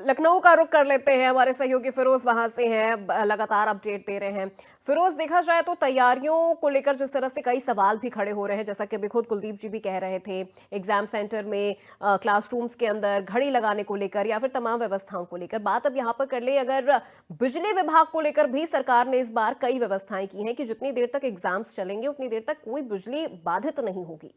Speaker 1: लखनऊ का रुख कर लेते हैं, हमारे सहयोगी फिरोज वहां से हैं, लगातार अपडेट दे रहे हैं। फिरोज, देखा जाए तो तैयारियों को लेकर जिस तरह से कई सवाल भी खड़े हो रहे हैं, जैसा कि अभी खुद कुलदीप जी भी कह रहे थे, एग्जाम सेंटर में, क्लासरूम्स के अंदर घड़ी लगाने को लेकर या फिर तमाम व्यवस्थाओं को लेकर बात अब यहाँ पर कर ले, अगर बिजली विभाग को लेकर भी सरकार ने इस बार कई व्यवस्थाएं की हैं कि जितनी देर तक एग्जाम्स चलेंगे उतनी देर तक कोई बिजली बाधित नहीं होगी।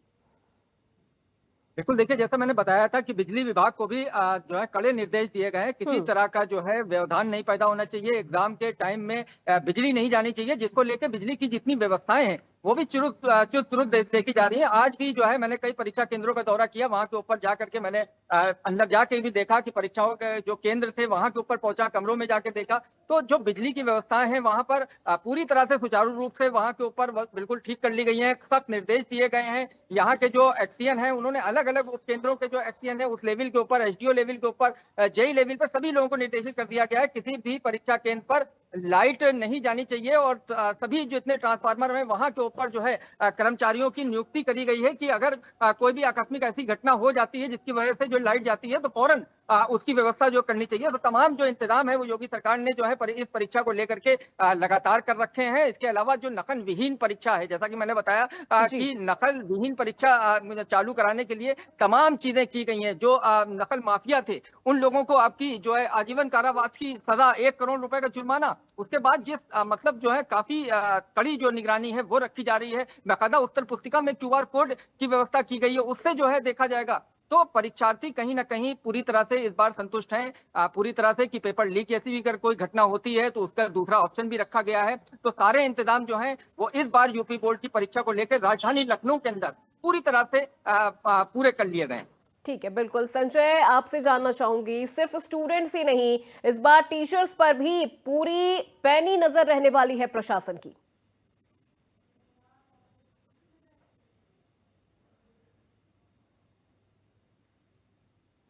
Speaker 5: बिल्कुल, देखिए जैसा मैंने बताया था कि बिजली विभाग को भी जो है कड़े निर्देश दिए गए हैं। किसी तरह का जो है व्यवधान नहीं पैदा होना चाहिए, एग्जाम के टाइम में बिजली नहीं जानी चाहिए, जिसको लेकर बिजली की जितनी व्यवस्थाएं हैं वो भी चुस्त दुरुस्त देखी जा रही है। आज भी जो है मैंने कई परीक्षा केंद्रों का दौरा किया, वहां के ऊपर जा करके मैंने अंदर जाके भी देखा कि परीक्षाओं के जो केंद्र थे वहां के ऊपर पहुंचा, कमरों में जाके देखा तो जो बिजली की व्यवस्थाएं हैं वहां पर पूरी तरह से सुचारू रूप से वहां के ऊपर बिल्कुल ठीक कर ली गई हैं। सख्त निर्देश दिए गए हैं। यहाँ के जो एक्सीएन हैं उन्होंने अलग अलग केंद्रों के जो एक्सीएन है उस लेवल के ऊपर, एसडीओ लेवल के ऊपर, जेई लेवल पर सभी लोगों को निर्देशित कर दिया गया है किसी भी परीक्षा केंद्र पर लाइट नहीं जानी चाहिए और सभी जितने ट्रांसफार्मर हैं वहां के ऊपर जो है कर्मचारियों की नियुक्ति करी गई है कि अगर कोई भी आकस्मिक ऐसी घटना हो जाती है जिसकी वजह से जो लाइट जाती है तो फौरन उसकी व्यवस्था जो करनी चाहिए। तो तमाम जो इंतजाम है वो योगी सरकार ने जो है इस परीक्षा को लेकर के लगातार कर रखे हैं। इसके अलावा जो नकल विहीन परीक्षा है, जैसा कि मैंने बताया कि नकल विहीन परीक्षा चालू कराने के लिए तमाम चीजें की गई हैं। जो नकल माफिया थे उन लोगों को आपकी जो है आजीवन कारावास की सजा, 1 करोड़ रुपए का जुर्माना, उसके बाद जिस मतलब जो है काफी कड़ी जो निगरानी है वो रखी जा रही है। बाकायदा उत्तर पुस्तिका में क्यूआर कोड की व्यवस्था की गई है, उससे जो है देखा जाएगा तो परीक्षार्थी कहीं ना कहीं पूरी तरह से इस बार संतुष्ट हैं पूरी तरह से कि पेपर लीक ऐसी भी अगर कोई घटना होती है तो उसका दूसरा ऑप्शन भी रखा गया है। तो सारे इंतजाम जो हैं वो इस बार यूपी बोर्ड की परीक्षा को लेकर राजधानी लखनऊ के अंदर पूरी तरह से पूरे कर लिए गए हैं।
Speaker 1: ठीक है, बिल्कुल। संजय, आपसे जानना चाहूंगी, सिर्फ स्टूडेंट्स ही नहीं, इस बार टीचर्स पर भी पूरी पैनी नजर रहने वाली है प्रशासन की।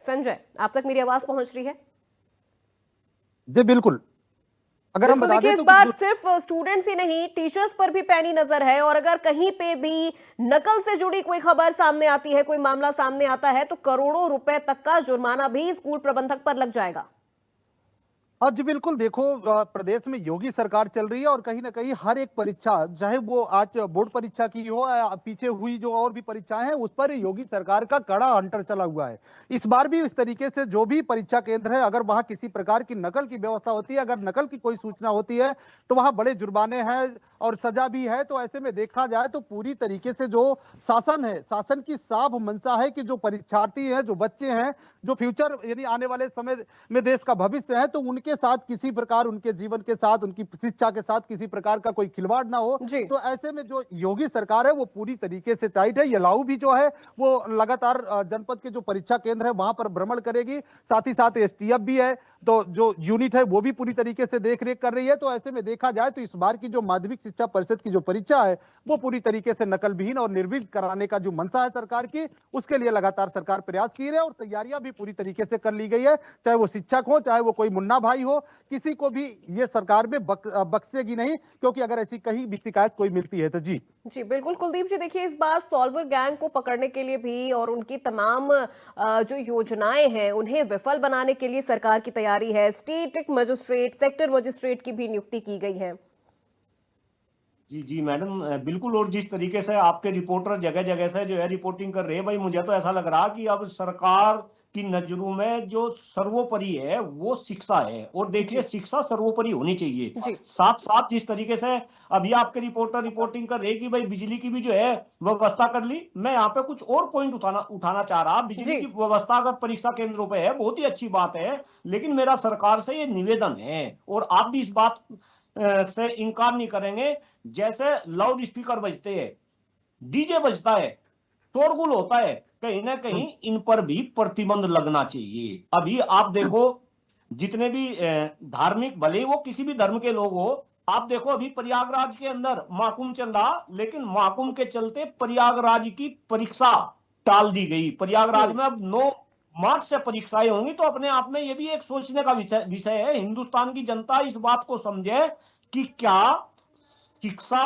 Speaker 1: संजय, आप तक मेरी आवाज पहुंच रही है?
Speaker 2: जी बिल्कुल। अगर हम बता
Speaker 1: देखिए,
Speaker 2: दें
Speaker 1: इस
Speaker 2: तो
Speaker 1: बार सिर्फ स्टूडेंट्स ही नहीं, टीचर्स पर भी पैनी नजर है और अगर कहीं पे भी नकल से जुड़ी कोई खबर सामने आती है, कोई मामला सामने आता है तो करोड़ों रुपए तक का जुर्माना भी स्कूल प्रबंधक पर लग जाएगा।
Speaker 2: हाँ जी बिल्कुल। देखो, प्रदेश में योगी सरकार चल रही है और कहीं ना कहीं हर एक परीक्षा, चाहे वो आज बोर्ड परीक्षा की हो या पीछे हुई जो और भी परीक्षाएं हैं, उस पर योगी सरकार का कड़ा हंटर चला हुआ है। इस बार भी इस तरीके से जो भी परीक्षा केंद्र है, अगर वहां किसी प्रकार की नकल की व्यवस्था होती है, अगर नकल की कोई सूचना होती है तो वहां बड़े जुर्माने हैं और सजा भी है। तो ऐसे में देखा जाए तो पूरी तरीके से जो शासन है, शासन की साफ मंशा है कि जो परीक्षार्थी हैं, जो बच्चे हैं, जो फ्यूचर यानी आने वाले समय में देश का भविष्य है, तो उनके साथ किसी प्रकार, उनके जीवन के साथ, उनकी शिक्षा के साथ किसी प्रकार का कोई खिलवाड़ ना हो। तो ऐसे में जो योगी सरकार है वो पूरी तरीके से टाइट है। यलाऊ भी जो है वो लगातार जनपद के जो परीक्षा केंद्र है वहां पर भ्रमण करेगी, साथ ही साथ एसटीएफ भी है, तो जो यूनिट है वो भी पूरी तरीके से देखरेख कर रही है। तो ऐसे में देखा जाए तो इस बार की जो माध्यमिक शिक्षा परिषद की जो परीक्षा है वो पूरी तरीके से नकल विहीन और निर्विघ्न कराने का जो मंशा है सरकार की, उसके लिए लगातार सरकार प्रयास की है और तैयारियां भी पूरी तरीके से कर ली गई है। चाहे वो शिक्षक हो, चाहे वो कोई मुन्ना भाई हो, किसी को भी ये सरकार में बख्शेगी नहीं, क्योंकि अगर ऐसी कहीं भी शिकायत कोई मिलती है तो जी
Speaker 1: बिल्कुल। कुलदीप जी, देखिए, इस बार सॉल्वर गैंग को पकड़ने के लिए भी और उनकी तमाम जो योजनाएं हैं उन्हें विफल बनाने के लिए सरकार की तैयारी है। स्टेट मजिस्ट्रेट, सेक्टर मजिस्ट्रेट की भी नियुक्ति की गई है।
Speaker 3: जी जी मैडम, बिल्कुल। और जिस तरीके से आपके रिपोर्टर जगह जगह से जो है रिपोर्टिंग कर रहे हैं, भाई मुझे तो ऐसा लग रहा कि अब सरकार की नजरों में जो सर्वोपरि है वो शिक्षा है। और देखिए, शिक्षा सर्वोपरि होनी चाहिए। साथ साथ जिस तरीके से अभी आपके रिपोर्टर रिपोर्टिंग कर रहे कि भाई बिजली की भी जो है व्यवस्था कर ली, मैं यहाँ पे कुछ और पॉइंट उठाना चाह रहा। बिजली की व्यवस्था अगर परीक्षा केंद्रों पे है, बहुत ही अच्छी बात है, लेकिन मेरा सरकार से ये निवेदन है और आप भी इस बात से इनकार नहीं करेंगे, जैसे लाउड स्पीकर बजते हैं, डीजे बजता है, शोरगुल होता है, कहीं ना कहीं इन पर भी प्रतिबंध लगना चाहिए। अभी आप देखो, जितने भी धार्मिक, भले वो किसी भी धर्म के लोग हो, आप देखो अभी प्रयागराज के अंदर महाकुंभ चल रहा, लेकिन महाकुंभ के चलते प्रयागराज की परीक्षा टाल दी गई। प्रयागराज में अब 9 मार्च से परीक्षाएं होंगी। तो अपने आप में ये भी एक सोचने का विषय है। हिंदुस्तान की जनता इस बात को समझे कि क्या शिक्षा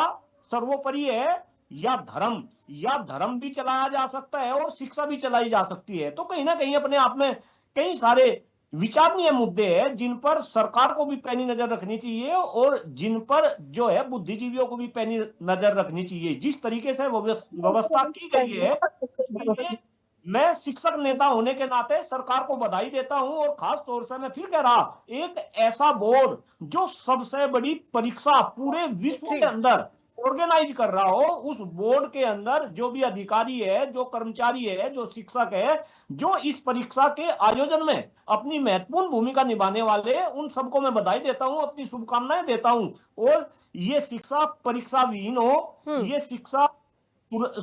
Speaker 3: सर्वोपरि है या धर्म भी चलाया जा सकता है और शिक्षा भी चलाई जा सकती है। तो कहीं ना कहीं अपने आप में कई सारे विचारणीय मुद्दे हैं जिन पर सरकार को भी पैनी नजर रखनी चाहिए और जिन पर जो है बुद्धिजीवियों को भी पैनी नजर रखनी चाहिए। जिस तरीके से व्यवस्था की गई है, मैं शिक्षक नेता होने के नाते सरकार को बधाई देता हूं। और खास तौर से मैं फिर कह रहा, एक ऐसा बोर्ड जो सबसे बड़ी परीक्षा पूरे विश्व के अंदर ऑर्गेनाइज कर रहा हो, उस बोर्ड के अंदर जो भी अधिकारी है, जो कर्मचारी है, जो शिक्षक है, जो इस परीक्षा के आयोजन में अपनी महत्वपूर्ण भूमिका निभाने वाले, उन सबको मैं बधाई देता हूं, अपनी शुभकामनाएं देता हूं। और ये शिक्षा परीक्षा विहीन हो,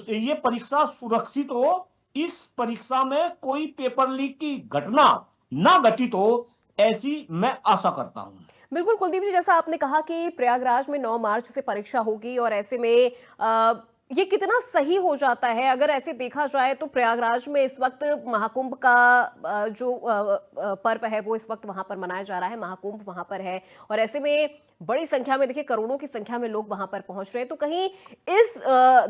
Speaker 3: ये परीक्षा सुरक्षित हो, इस परीक्षा में कोई पेपर लीक की घटना ना घटित हो, ऐसी मैं आशा करता हूं।
Speaker 1: बिल्कुल कुलदीप जी, जैसा आपने कहा कि प्रयागराज में 9 मार्च से परीक्षा होगी और ऐसे में ये कितना सही हो जाता है? अगर ऐसे देखा जाए तो प्रयागराज में इस वक्त महाकुंभ का जो पर्व है वो इस वक्त वहां पर मनाया जा रहा है, महाकुंभ वहां पर है और ऐसे में बड़ी संख्या में, देखिए करोड़ों की संख्या में लोग वहां पर पहुंच रहे हैं, तो कहीं इस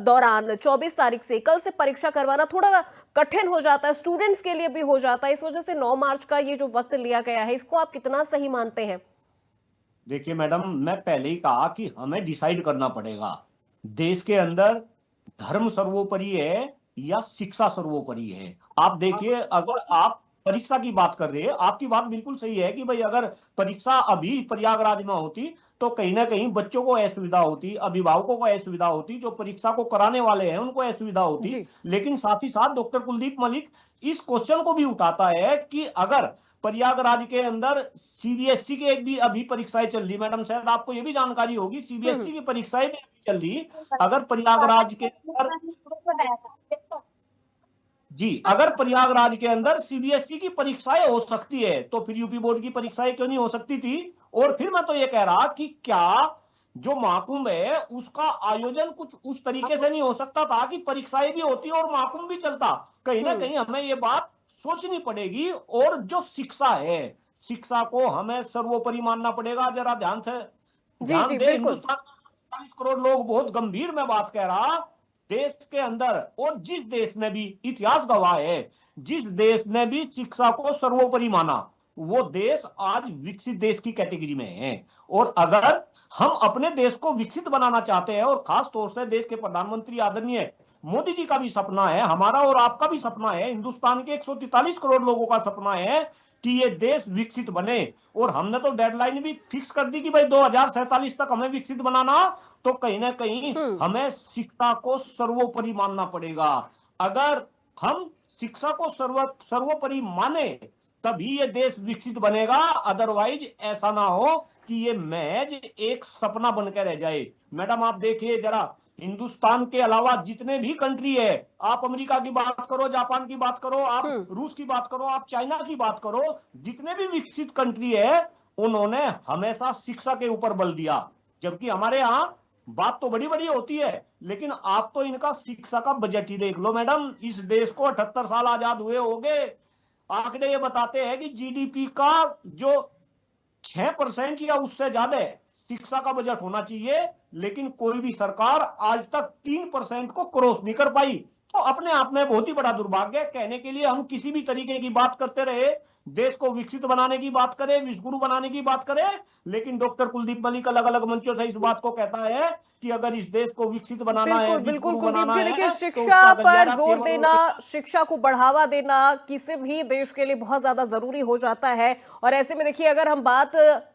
Speaker 1: दौरान 24 तारीख से कल से परीक्षा करवाना थोड़ा कठिन हो जाता है, स्टूडेंट्स के लिए भी हो जाता है, इस वजह से 9 मार्च का ये जो वक्त लिया गया है इसको आप कितना सही मानते हैं?
Speaker 3: देखिए मैडम, मैं पहले ही कहा कि हमें डिसाइड करना पड़ेगा, देश के अंदर धर्म सर्वोपरि है या शिक्षा सर्वोपरि है। आप देखिए, अगर आप परीक्षा की बात कर रहे हैं, आपकी बात बिल्कुल सही है कि भाई अगर परीक्षा अभी प्रयागराज में होती तो कहीं ना कहीं बच्चों को असुविधा होती, अभिभावकों को असुविधा होती, जो परीक्षा को कराने वाले हैं उनको असुविधा होती। लेकिन साथ ही साथ डॉक्टर कुलदीप मलिक इस क्वेश्चन को भी उठाता है कि अगर प्रयागराज के अंदर सीबीएसई की भी अभी परीक्षाएं चल रही, मैडम शायद आपको ये भी जानकारी होगी, सीबीएसई की परीक्षाएं भी चल रही। अगर प्रयागराज के अंदर अगर प्रयागराज के अंदर सीबीएसई की परीक्षाएं हो सकती है तो फिर यूपी बोर्ड की परीक्षाएं क्यों नहीं हो सकती थी? और फिर मैं तो ये कह रहा कि क्या जो महाकुंभ है उसका आयोजन कुछ उस तरीके से नहीं हो सकता था कि परीक्षाएं भी होती और महाकुंभ भी चलता? कहीं ना कहीं हमें ये बात सोचनी पड़ेगी। और जो शिक्षा है, शिक्षा को हमें सर्वोपरि मानना पड़ेगा। जरा ध्यान से ध्यान दे, हिंदुस्तान में 40 करोड़ लोग, बहुत गंभीर में बात कह रहा, देश के अंदर, और जिस देश ने भी, इतिहास गवाह है, जिस देश ने भी शिक्षा को सर्वोपरि माना वो देश आज विकसित देश की कैटेगरी में है। और अगर हम अपने देश को विकसित बनाना चाहते हैं, और खास तौर से देश के प्रधानमंत्री आदरणीय मोदी जी का भी सपना है, हमारा और आपका भी सपना है, हिंदुस्तान के 143 करोड़ लोगों का सपना है कि ये देश विकसित बने, और हमने तो डेडलाइन भी फिक्स कर दी कि भाई 2047 तक हमें विकसित बनाना, तो कहीं ना कहीं हमें शिक्षा को सर्वोपरि मानना पड़ेगा। अगर हम शिक्षा को सर्वोपरि माने तभी ये देश विकसित बनेगा, अदरवाइज ऐसा ना हो कि ये महज एक सपना बनकर रह जाए। मैडम आप देखिए जरा, हिंदुस्तान के अलावा जितने भी कंट्री है, आप अमेरिका की बात करो, जापान की बात करो, आप रूस की बात करो, आप चाइना की बात करो, जितने भी विकसित कंट्री है उन्होंने हमेशा शिक्षा के ऊपर बल दिया। जबकि हमारे यहाँ बात तो बड़ी बड़ी होती है, लेकिन आप तो इनका शिक्षा का बजट ही देख लो मैडम। इस देश को 78 साल आजाद हुए हो गए, आंकड़े ये बताते हैं कि जीडीपी का जो 6% या उससे ज्यादा शिक्षा का बजट होना चाहिए, लेकिन कोई भी सरकार आज तक 3% को क्रॉस नहीं कर पाई। तो अपने आप में बहुत ही बड़ा दुर्भाग्य है। कहने के लिए हम किसी भी तरीके की बात करते रहे, देश को विकसित बनाने की बात करें, विश्वगुरु बनाने की बात करें, लेकिन डॉक्टर कुलदीप मलिक अलग अलग मंचों से इस बात को कहता है कि अगर इस देश को विकसित बनाना है,
Speaker 1: बिल्कुल
Speaker 3: विश्वगुरु
Speaker 1: कुलदीप
Speaker 3: बनाना
Speaker 1: जी,
Speaker 3: है,
Speaker 1: देखिए
Speaker 3: तो
Speaker 1: शिक्षा
Speaker 3: उसका
Speaker 1: पर
Speaker 3: गलियारा
Speaker 1: जोर
Speaker 3: केवल
Speaker 1: देना, शिक्षा को बढ़ावा देना किसी भी देश के लिए बहुत ज्यादा जरूरी हो जाता है। और ऐसे में देखिए अगर हम बात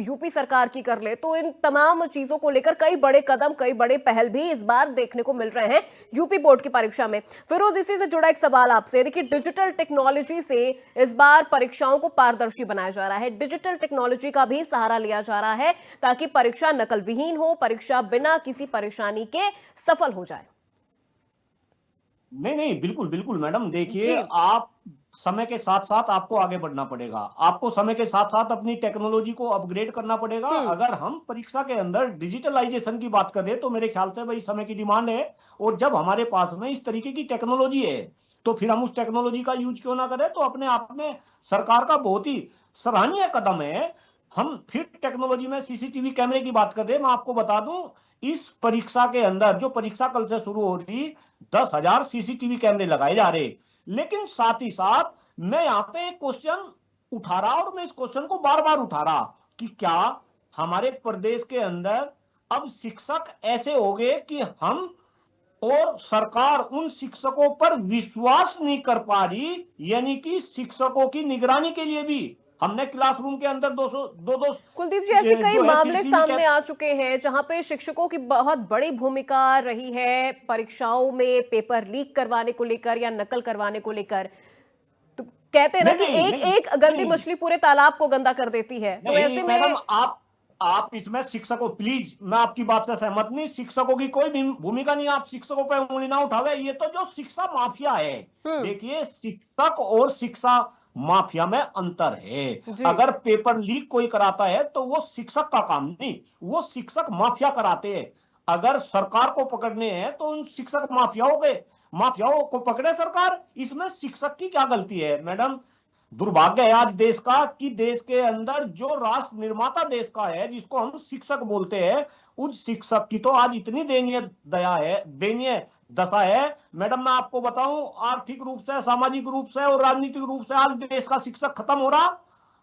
Speaker 1: यूपी सरकार की कर ले तो इन तमाम चीजों को लेकर कई बड़े कदम, कई बड़े पहल भी इस बार देखने को मिल रहे हैं यूपी बोर्ड की परीक्षा में। फिरोज, इसी से जुड़ा एक सवाल आपसे, देखिए डिजिटल टेक्नोलॉजी से इस बार परीक्षाओं को पारदर्शी बनाया जा रहा है, डिजिटल टेक्नोलॉजी का भी सहारा लिया जा रहा है ताकि परीक्षा नकल विहीन हो, परीक्षा बिना किसी परेशानी के सफल हो जाए।
Speaker 3: नहीं नहीं, बिल्कुल बिल्कुल मैडम, देखिए आप समय के साथ साथ आपको आगे बढ़ना पड़ेगा, आपको समय के साथ साथ अपनी टेक्नोलॉजी को अपग्रेड करना पड़ेगा। अगर हम परीक्षा के अंदर डिजिटलाइजेशन की बात करें तो मेरे ख्याल से भाई समय की डिमांड है, और जब हमारे पास में इस तरीके की टेक्नोलॉजी है तो फिर हम उस टेक्नोलॉजी का यूज क्यों ना करें। तो अपने आप में सरकार का बहुत ही सराहनीय कदम है। हम फिर टेक्नोलॉजी में सीसीटीवी कैमरे की बात करें, मैं आपको बता दूं इस परीक्षा के अंदर, जो परीक्षा कल से शुरू हो रही, 10,000 सीसीटीवी कैमरे लगाए जा रहे। लेकिन साथ ही साथ मैं यहां पे एक क्वेश्चन उठा रहा, और मैं इस क्वेश्चन को बार बार उठा रहा कि क्या हमारे प्रदेश के अंदर अब शिक्षक ऐसे हो गए कि हम और सरकार उन शिक्षकों पर विश्वास नहीं कर पा रही, यानी कि शिक्षकों की निगरानी के लिए भी हमने क्लासरूम के अंदर 200
Speaker 1: कुलदीप जी, ऐसे कई मामले सामने आ चुके हैं जहां पे शिक्षकों की बहुत बड़ी भूमिका रही है परीक्षाओं में पेपर लीक करवाने को लेकर या नकल करवाने को लेकर। तो कहते हैं ना कि एक गंदी मछली पूरे तालाब को गंदा कर देती है। तो ऐसे में
Speaker 3: आप इसमें शिक्षकों, प्लीज मैं आपकी बात से सहमत नहीं, शिक्षकों की कोई भी भूमिका नहीं, आप शिक्षकों पर उंगली ना उठावे, ये तो जो शिक्षा माफिया है। देखिए, शिक्षक और शिक्षा माफिया में अंतर है। अगर पेपर लीक कोई कराता है तो वो शिक्षक का काम नहीं, वो शिक्षक माफिया कराते हैं। अगर सरकार को पकड़ने हैं तो उन शिक्षक माफियाओं को पकड़े सरकार, इसमें शिक्षक की क्या गलती है मैडम? दुर्भाग्य है आज देश का कि देश के अंदर जो राष्ट्र निर्माता देश का है, जिसको हम शिक्षक बोलते हैं, उस शिक्षक की तो आज इतनी दयनीय दशा है मैडम। मैं आपको बताऊं, आर्थिक रूप से, सामाजिक रूप से और राजनीतिक रूप से आज देश का शिक्षक खत्म हो रहा।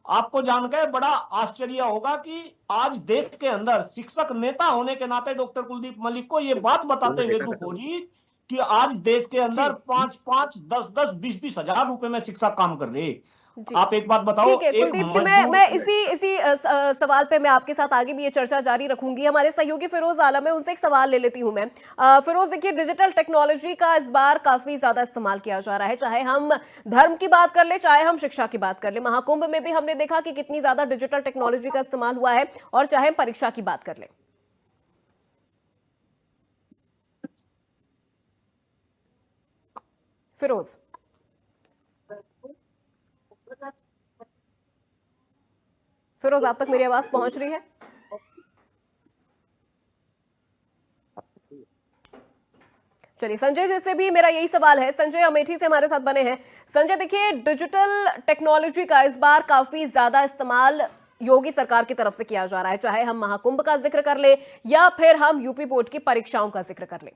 Speaker 3: आपको जानकर बड़ा आश्चर्य होगा कि आज देश के अंदर शिक्षक नेता होने के नाते डॉक्टर कुलदीप मलिक को यह बात बताते हुए दुख हो रही कि आज देश के अंदर 5-5, 10-10, 20-20 हजार रुपए में शिक्षक काम कर रहे। आप एक बात बताओ।
Speaker 1: ठीक है कुलदीप जी, मैं इसी सवाल पे मैं आपके साथ आगे भी ये चर्चा जारी रखूंगी। हमारे सहयोगी फिरोज आलम है, उनसे एक सवाल ले लेती हूं मैं। फिरोज, देखिए, डिजिटल टेक्नोलॉजी का इस बार काफी ज्यादा इस्तेमाल किया जा रहा है, चाहे हम धर्म की बात कर ले, चाहे हम शिक्षा की बात कर ले। महाकुंभ में भी हमने देखा कि कितनी ज्यादा डिजिटल टेक्नोलॉजी का इस्तेमाल हुआ है, और चाहे परीक्षा की बात कर ले। फिरोज, आप तक मेरी आवाज पहुंच रही है? चलिए, संजय जी से भी मेरा यही सवाल है। संजय अमेठी से हमारे साथ बने हैं। संजय, देखिए, डिजिटल टेक्नोलॉजी का इस बार काफी ज्यादा इस्तेमाल योगी सरकार की तरफ से किया जा रहा है, चाहे हम महाकुंभ का जिक्र कर ले या फिर हम यूपी बोर्ड की परीक्षाओं का जिक्र कर ले।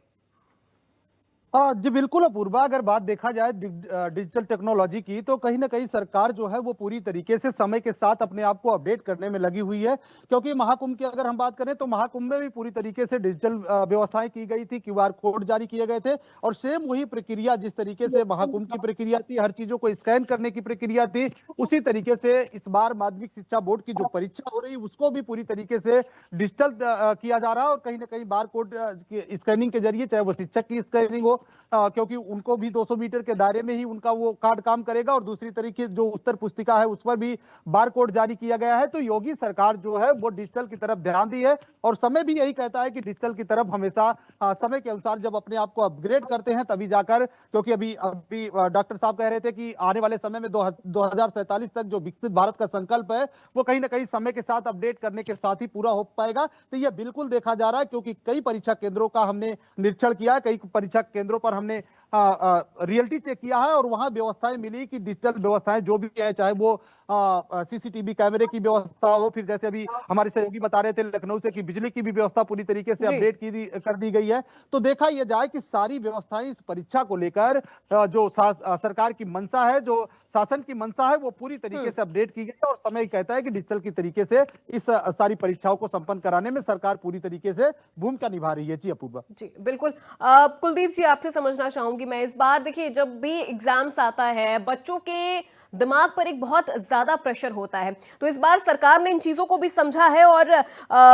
Speaker 2: जी बिल्कुल अपूर्वा, अगर बात देखा जाए डिजिटल टेक्नोलॉजी की, तो कहीं ना कहीं सरकार जो है वो पूरी तरीके से समय के साथ अपने आप को अपडेट करने में लगी हुई है। क्योंकि महाकुंभ की अगर हम बात करें तो महाकुंभ में भी पूरी तरीके से डिजिटल व्यवस्थाएं की गई थी, QR कोड जारी किए गए थे, और सेम वही प्रक्रिया जिस तरीके से महाकुंभ की प्रक्रिया थी, हर चीजों को स्कैन करने की प्रक्रिया थी, उसी तरीके से इस बार माध्यमिक शिक्षा बोर्ड की जो परीक्षा हो रही उसको भी पूरी तरीके से डिजिटल किया जा रहा है। और कहीं ना कहीं बार कोड स्कैनिंग के जरिए, चाहे वो शिक्षक की स्कैनिंग हो, क्योंकि उनको भी 200 मीटर के दायरे में ही उनका वो कार्ड काम करेगा, और दूसरी तरीके जो उत्तर पुस्तिका है उस पर भी बार कोड जारी किया गया है। तो योगी सरकार जो है वो डिजिटल की तरफ ध्यान दी है, और समय भी यही कहता है कि डिजिटल की तरफ हमेशा समय के अनुसार जब अपने आप को अपग्रेड करते हैं तभी जाकर, क्योंकि अभी डॉक्टर साहब कह रहे थे कि आने वाले समय में 2047 तक जो विकसित भारत का संकल्प है वो कहीं ना कहीं समय के साथ अपडेट करने के साथ ही पूरा हो पाएगा। तो यह बिल्कुल देखा जा रहा है, क्योंकि कई परीक्षा केंद्रों का हमने निरीक्षण किया है, कई परीक्षा केंद्रों पर हमने रियलिटी चेक किया है, और वहां व्यवस्थाएं मिली कि डिजिटल व्यवस्थाएं जो भी है, चाहे वो CCTV कैमरे की व्यवस्था हो, फिर जैसे अभी हमारे सहयोगी बता रहे थे लखनऊ से कि बिजली की भी व्यवस्था पूरी तरीके से अपडेट कर दी गई है। तो देखा यह जाए कि सारी व्यवस्थाएं इस परीक्षा को लेकर जो सरकार की मंशा है, जो शासन की मंशा है, वो पूरी तरीके से अपडेट की गई है, और समय कहता है कि डिजिटल की तरीके से इस सारी परीक्षाओं को संपन्न कराने में सरकार पूरी तरीके से भूमिका निभा रही है। जी अपूर्वा।
Speaker 1: जी बिल्कुल। कुलदीप जी, आपसे समझना चाहूंगी मैं इस बार, देखिए, जब भी एग्जाम्स आता है बच्चों के दिमाग पर एक बहुत ज्यादा प्रेशर होता है, तो इस बार सरकार ने इन चीजों को भी समझा है, और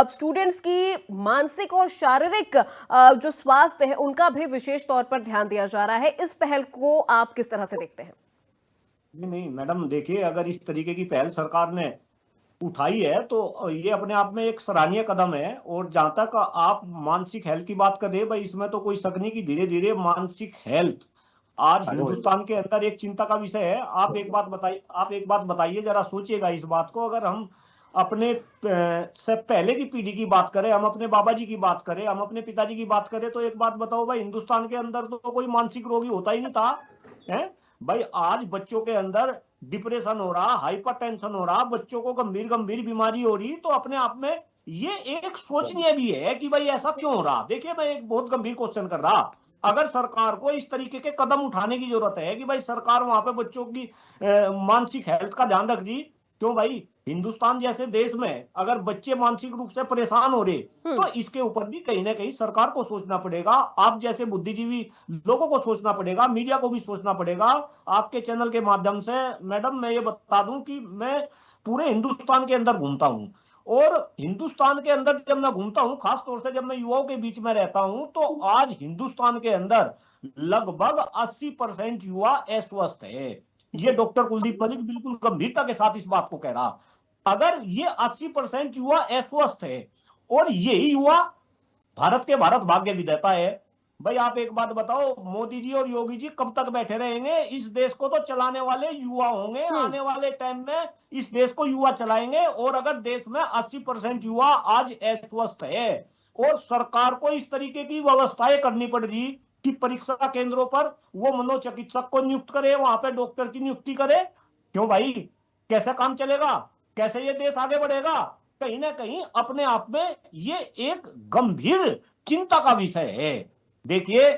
Speaker 1: स्टूडेंट्स की मानसिक और शारीरिक जो स्वास्थ्य है उनका भी विशेष तौर पर ध्यान दिया जा रहा है। इस पहल को आप किस तरह से देखते हैं?
Speaker 3: नहीं मैडम, देखिए, अगर इस तरीके की पहल सरकार ने उठाई है तो ये अपने आप में एक सराहनीय कदम है। और जहां तक आप मानसिक हेल्थ की बात कर रहे हैं, भाई इसमें तो कोई शक नहीं कि धीरे धीरे मानसिक हेल्थ आज हिंदुस्तान के अंदर एक चिंता का विषय है। आप एक बात बताइए, जरा सोचिएगा इस बात को। अगर हम अपने से पहले की पीढ़ी की बात करें, हम अपने बाबा जी की बात करें, हम अपने पिताजी की बात करें, तो एक बात बताओ भाई, हिंदुस्तान के अंदर तो कोई मानसिक रोगी होता ही नहीं था, है भाई। आज बच्चों के अंदर डिप्रेशन हो रहा, हाइपर टेंशन हो रहा, बच्चों को गंभीर बीमारी हो रही, तो अपने आप में ये एक सोचनीय भी है कि भाई ऐसा क्यों हो रहा। देखिए, मैं एक बहुत गंभीर क्वेश्चन कर रहा, अगर सरकार को इस तरीके के कदम उठाने की जरूरत है कि भाई सरकार वहां पे बच्चों की मानसिक हेल्थ का ध्यान रख रही, क्यों भाई हिंदुस्तान जैसे देश में अगर बच्चे मानसिक रूप से परेशान हो रहे तो इसके ऊपर भी कहीं ना कहीं सरकार को सोचना पड़ेगा। आप जैसे बुद्धिजीवी लोगों को सोचना पड़ेगा, मीडिया को भी सोचना पड़ेगा। आपके चैनल के माध्यम से मैडम मैं ये बता दूं कि मैं पूरे हिंदुस्तान के अंदर घूमता हूं, और हिंदुस्तान के अंदर जब मैं घूमता हूं, खास तौर से जब मैं युवाओं के बीच में रहता हूं, तो आज हिंदुस्तान के अंदर लगभग 80% युवा अस्वस्थ है। ये डॉक्टर कुलदीप मलिक बिल्कुल गंभीरता के साथ इस बात को कह रहा। अगर ये 80% युवा अस्वस्थ है और यही युवा भारत भाग्य विधाता है, भाई आप एक बात बताओ, मोदी जी और योगी जी कब तक बैठे रहेंगे? इस देश को तो चलाने वाले युवा होंगे, आने वाले टाइम में इस देश को युवा चलाएंगे। और अगर देश में 80% युवा आज अस्वस्थ है और सरकार को इस तरीके की व्यवस्थाएं करनी पड़ रही कि परीक्षा केंद्रों पर वो मनोचिकित्सक को नियुक्त करे, वहां पे डॉक्टर की नियुक्ति करे, क्यों भाई? कैसे काम चलेगा? कैसे ये देश आगे बढ़ेगा? कहीं ना कहीं अपने आप में ये एक गंभीर चिंता का विषय है। देखिए,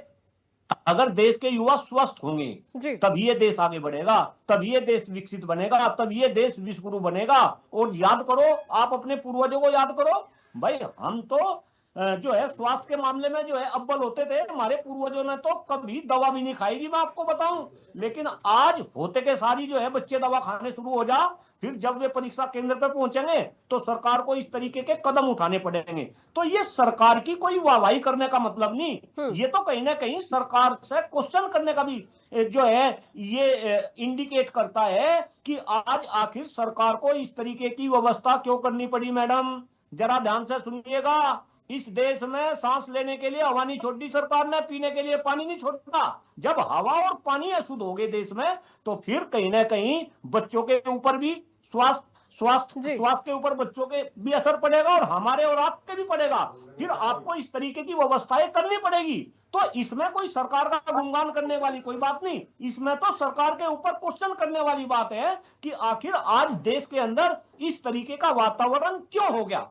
Speaker 3: अगर देश के युवा स्वस्थ होंगे तब ये देश आगे बढ़ेगा, तब ये देश विकसित बनेगा, तब ये देश विश्वगुरु बनेगा। और याद करो, आप अपने पूर्वजों को याद करो भाई, हम तो जो है स्वास्थ्य के मामले में जो है अव्वल होते थे। हमारे पूर्वजों ने तो कभी दवा भी नहीं खाई थी, मैं आपको बताऊं। लेकिन आज होते के सारी जो है बच्चे दवा खाने शुरू हो जा, फिर जब वे परीक्षा केंद्र पर पहुंचेंगे तो सरकार को इस तरीके के कदम उठाने पड़ेंगे। तो ये सरकार की कोई वाहवाही करने का मतलब नहीं, ये तो कहीं ना कहीं सरकार से क्वेश्चन करने का भी जो है ये इंडिकेट करता है कि आज आखिर सरकार को इस तरीके की व्यवस्था क्यों करनी पड़ी। मैडम जरा ध्यान से सुनिएगा, इस देश में सांस लेने के लिए हवा नहीं छोड़ी सरकार ने, पीने के लिए पानी नहीं छोड़ा। जब हवा और पानी अशुद्ध हो गए देश में तो फिर कहीं ना कहीं बच्चों के ऊपर भी स्वास्थ्य के ऊपर बच्चों के भी असर पड़ेगा और हमारे और आपके भी पड़ेगा। फिर आपको इस तरीके की व्यवस्थाएं करनी पड़ेगी। तो इसमें कोई सरकार का गुणगान करने वाली कोई बात नहीं, इसमें तो सरकार के ऊपर क्वेश्चन करने वाली बात है कि आखिर आज देश के अंदर इस तरीके का वातावरण क्यों हो गया।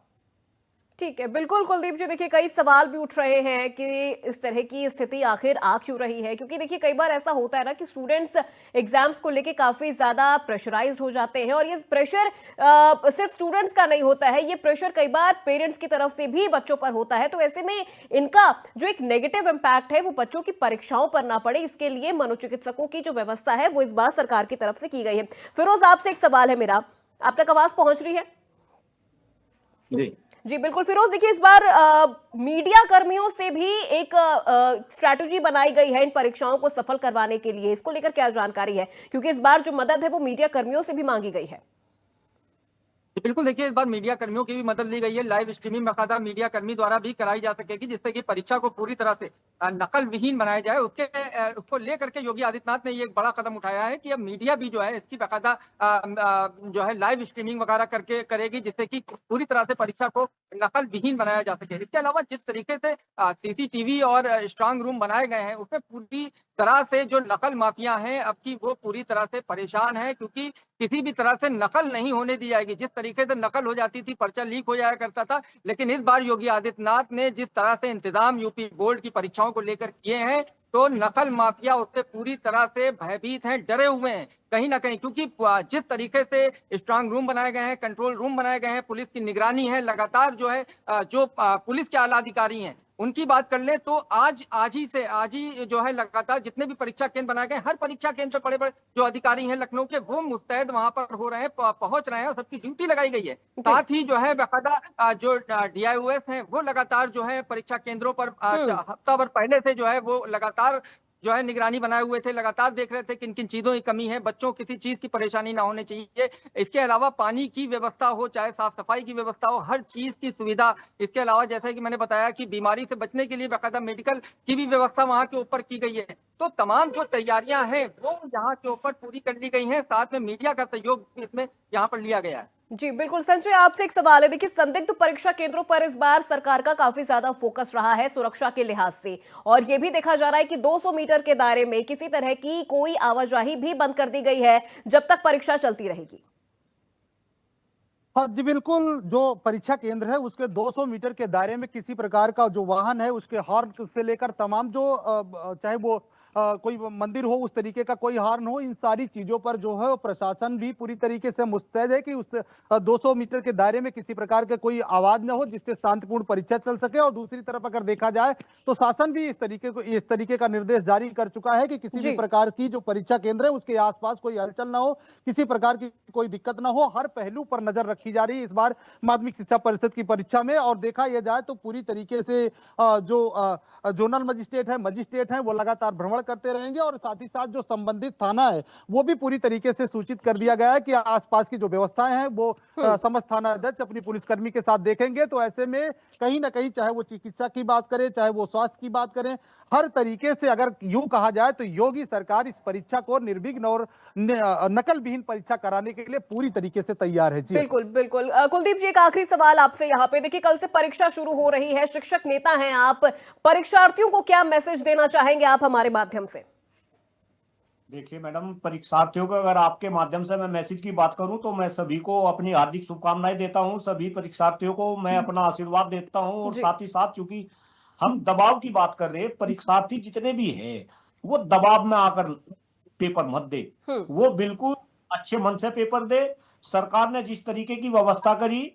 Speaker 1: ठीक है, बिल्कुल कुलदीप जी। देखिए, कई सवाल भी उठ रहे हैं कि इस तरह की स्थिति आखिर आ क्यों रही है, क्योंकि देखिए कई बार ऐसा होता है ना कि स्टूडेंट्स एग्जाम्स को लेके काफी ज्यादा प्रेशराइज्ड हो जाते हैं और ये प्रेशर सिर्फ स्टूडेंट्स का नहीं होता है, ये प्रेशर कई बार पेरेंट्स की तरफ से भी बच्चों पर होता है। तो ऐसे में इनका जो एक नेगेटिव इम्पैक्ट है वो बच्चों की परीक्षाओं पर ना पड़े, इसके लिए मनोचिकित्सकों की जो व्यवस्था है वो इस बार सरकार की तरफ से की गई है। फिरोज, आपसे एक सवाल है मेरा, आप तक आवाज पहुंच रही है? जी बिल्कुल फिरोज, देखिए इस बार मीडिया कर्मियों से भी एक स्ट्रैटेजी बनाई गई है इन परीक्षाओं को सफल करवाने के लिए, इसको लेकर क्या जानकारी है? क्योंकि इस बार जो मदद है वो मीडिया कर्मियों से भी मांगी गई है।
Speaker 5: बिल्कुल, देखिए इस बार मीडिया कर्मियों की भी मदद ली गई है। लाइव स्ट्रीमिंग बाकायदा मीडिया कर्मी द्वारा भी कराई जा सकेगी, जिससे कि परीक्षा को पूरी तरह से नकल विहीन बनाया जाए। उसको लेकर के योगी आदित्यनाथ ने ये एक बड़ा कदम उठाया है कि अब मीडिया भी जो है इसकी बाकायदा जो है लाइव स्ट्रीमिंग वगैरह करके करेगी, जिससे कि पूरी तरह से परीक्षा को नकल विहीन बनाया जा सके। इसके अलावा जिस तरीके से सीसीटीवी और स्ट्रांग रूम बनाए गए हैं उसमें पूरी तरह से जो नकल माफिया हैं अब की वो पूरी तरह से परेशान है, क्योंकि किसी भी तरह से नकल नहीं होने दी जाएगी। जिस तरीके से नकल हो जाती थी, पर्चा लीक हो जाया करता था, लेकिन इस बार योगी आदित्यनाथ ने जिस तरह से इंतजाम यूपी बोर्ड की परीक्षाओं को लेकर किए हैं तो नकल माफिया उससे पूरी तरह से भयभीत हैं, डरे हुए हैं कहीं ना कहीं, क्योंकि जिस तरीके से स्ट्रांग रूम बनाए गए हैं, कंट्रोल रूम बनाए गए हैं, पुलिस की निगरानी है लगातार, जो है जो पुलिस के आला अधिकारी हैं उनकी बात कर ले तो आज ही जो है लगातार जितने भी परीक्षा केंद्र बनाए गए, हर परीक्षा केंद्र पर बड़े जो अधिकारी हैं लखनऊ के वो मुस्तैद वहां पर हो रहे हैं, पहुंच रहे हैं और सबकी ड्यूटी लगाई गई है। साथ ही जो है बाकायदा जो DIOS हैं वो लगातार जो है परीक्षा केंद्रों पर हफ्ता भर पहले से जो है वो लगातार जो है निगरानी बनाए हुए थे, लगातार देख रहे थे किन किन चीजों की कमी है, बच्चों किसी चीज की परेशानी ना होने चाहिए। इसके अलावा पानी की व्यवस्था हो, चाहे साफ सफाई की व्यवस्था हो, हर चीज की सुविधा। इसके अलावा जैसा कि मैंने बताया कि बीमारी से बचने के लिए बाकायदा मेडिकल की भी व्यवस्था वहां के ऊपर की गई है। तो तमाम जो तैयारियां हैं वो यहाँ के ऊपर पूरी कर ली गई हैं, साथ में मीडिया का सहयोग इसमें यहाँ पर लिया गया है।
Speaker 1: जी बिल्कुल। संजय, आपसे एक सवाल है, देखिए संदिग्ध परीक्षा केंद्रों पर इस बार सरकार का काफी ज्यादा फोकस रहा है सुरक्षा के लिहाज से, और यह भी देखा जा रहा है कि 200 मीटर के दायरे में किसी तरह की कोई आवाजाही भी बंद कर दी गई है जब तक परीक्षा चलती रहेगी।
Speaker 2: हाँ जी बिल्कुल, जो परीक्षा केंद्र है उसके 200 मीटर के दायरे में किसी प्रकार का जो वाहन है उसके हॉर्न से लेकर तमाम जो चाहे वो कोई मंदिर हो उस तरीके का कोई हॉर्न हो, इन सारी चीजों पर जो है प्रशासन भी पूरी तरीके से मुस्तैद है कि उस 200 मीटर के दायरे में किसी प्रकार के कोई आवाज न हो जिससे शांतिपूर्ण परीक्षा चल सके। और दूसरी तरफ अगर देखा जाए तो शासन भी इस तरीके का निर्देश जारी कर चुका है कि किसी भी प्रकार की जो परीक्षा केंद्र है उसके आसपास कोई हलचल ना हो, किसी प्रकार की कोई दिक्कत ना हो। हर पहलू पर नजर रखी जा रही है इस बार माध्यमिक शिक्षा परिषद की परीक्षा में। और देखा यह जाए तो पूरी तरीके से जो जोनल मजिस्ट्रेट है वो लगातार भ्रमण पकड़ करते रहेंगे। और साथ ही साथ जो संबंधित थाना है वो भी पूरी तरीके से सूचित कर दिया गया है कि आसपास की जो व्यवस्थाएं हैं वो समस्त थाना अध्यक्ष अपनी पुलिसकर्मी के साथ देखेंगे। तो ऐसे में कहीं ना कहीं चाहे वो चिकित्सा की बात करें, चाहे वो स्वास्थ्य की बात करें, हर तरीके से अगर यूं कहा जाए तो योगी सरकार इस परीक्षा को निर्विघ्न और नकल विहीन परीक्षा कराने के लिए पूरी तरीके से तैयार है। जी
Speaker 1: बिल्कुल बिल्कुल। कुलदीप जी, एक आखिरी सवाल आपसे यहाँ पे। देखिए, कल से परीक्षा शुरू हो रही है, शिक्षक नेता हैं आप, परीक्षार्थियों को क्या मैसेज देना चाहेंगे आप हमारे माध्यम से?
Speaker 3: देखिए मैडम, परीक्षार्थियों को अगर आपके माध्यम से मैं मैसेज की बात करूं तो मैं सभी को अपनी हार्दिक शुभकामनाएं देता हूं। सभी परीक्षार्थियों को मैं अपना आशीर्वाद देता हूं। और
Speaker 1: जी।
Speaker 3: साथ ही साथ चूंकि हम दबाव की बात कर रहे हैं, परीक्षार्थी जितने भी हैं वो दबाव में आकर पेपर मत दे, वो बिल्कुल अच्छे मन से पेपर दे। सरकार ने जिस तरीके की व्यवस्था करी,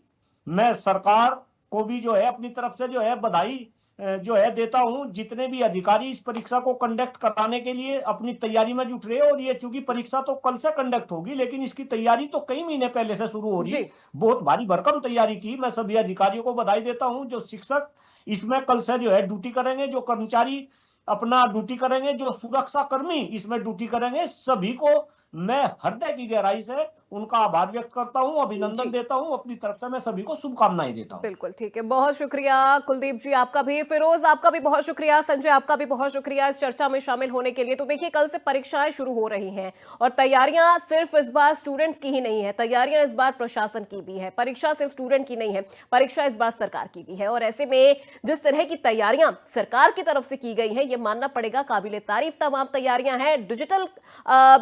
Speaker 3: मैं सरकार को भी जो है अपनी तरफ से जो है बधाई जो है देता हूं। जितने भी अधिकारी इस परीक्षा को कंडक्ट कराने के लिए अपनी तैयारी में जुट रहे हैं, और ये चूंकि परीक्षा तो कल से कंडक्ट होगी लेकिन इसकी तैयारी तो कई महीने पहले से शुरू हो रही है, बहुत भारी भरकम तैयारी की। मैं सभी अधिकारियों को बधाई देता हूं। जो शिक्षक इसमें कल से जो है ड्यूटी करेंगे, जो कर्मचारी अपना ड्यूटी करेंगे, जो सुरक्षा कर्मी इसमें ड्यूटी करेंगे, सभी को मैं हृदय की गहराई से उनका आभार व्यक्त करता हूं, अभिनंदन देता हूं। अपनी तरफ से मैं सभी को शुभकामनाएं देता हूं।
Speaker 1: बिल्कुल ठीक है, बहुत शुक्रिया कुलदीप जी, आपका भी। फिरोज, आपका भी बहुत शुक्रिया। संजय, आपका भी बहुत शुक्रिया इस चर्चा में शामिल होने के लिए। तो देखिए, कल से परीक्षाएं शुरू हो रही हैं और तैयारियां सिर्फ इस बार स्टूडेंट्स की ही नहीं है, तैयारियां इस बार प्रशासन की भी है। परीक्षा सिर्फ स्टूडेंट की नहीं है, परीक्षा इस बार सरकार की भी है। और ऐसे में जिस तरह की तैयारियां सरकार की तरफ से की गई हैं, ये मानना पड़ेगा काबिले तारीफ तमाम तैयारियां हैं। डिजिटल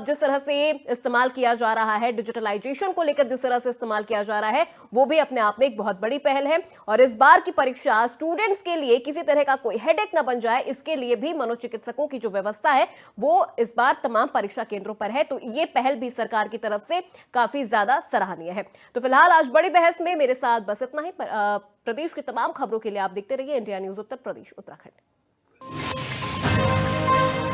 Speaker 1: जिस तरह से इस्तेमाल किया जा रहा है, डिजिटलाइजेशन को लेकर जिस तरह से इस्तेमाल किया जा रहा है, वो भी अपने आप में एक बहुत बड़ी पहल है। और इस बार की परीक्षा स्टूडेंट्स के लिए किसी तरह का कोई हेडेक ना बन जाए, इसके लिए भी मनोचिकित्सकों की जो व्यवस्था है वो इस बार तमाम परीक्षा केंद्रों पर है। तो ये पहल भी सरकार की तरफ से काफी ज्यादा सराहनीय है। तो फिलहाल आज बड़ी बहस में मेरे साथ बस इतना ही। प्रदेश की तमाम खबरों के लिए आप देखते रहिए इंडिया न्यूज उत्तर प्रदेश उत्तराखंड।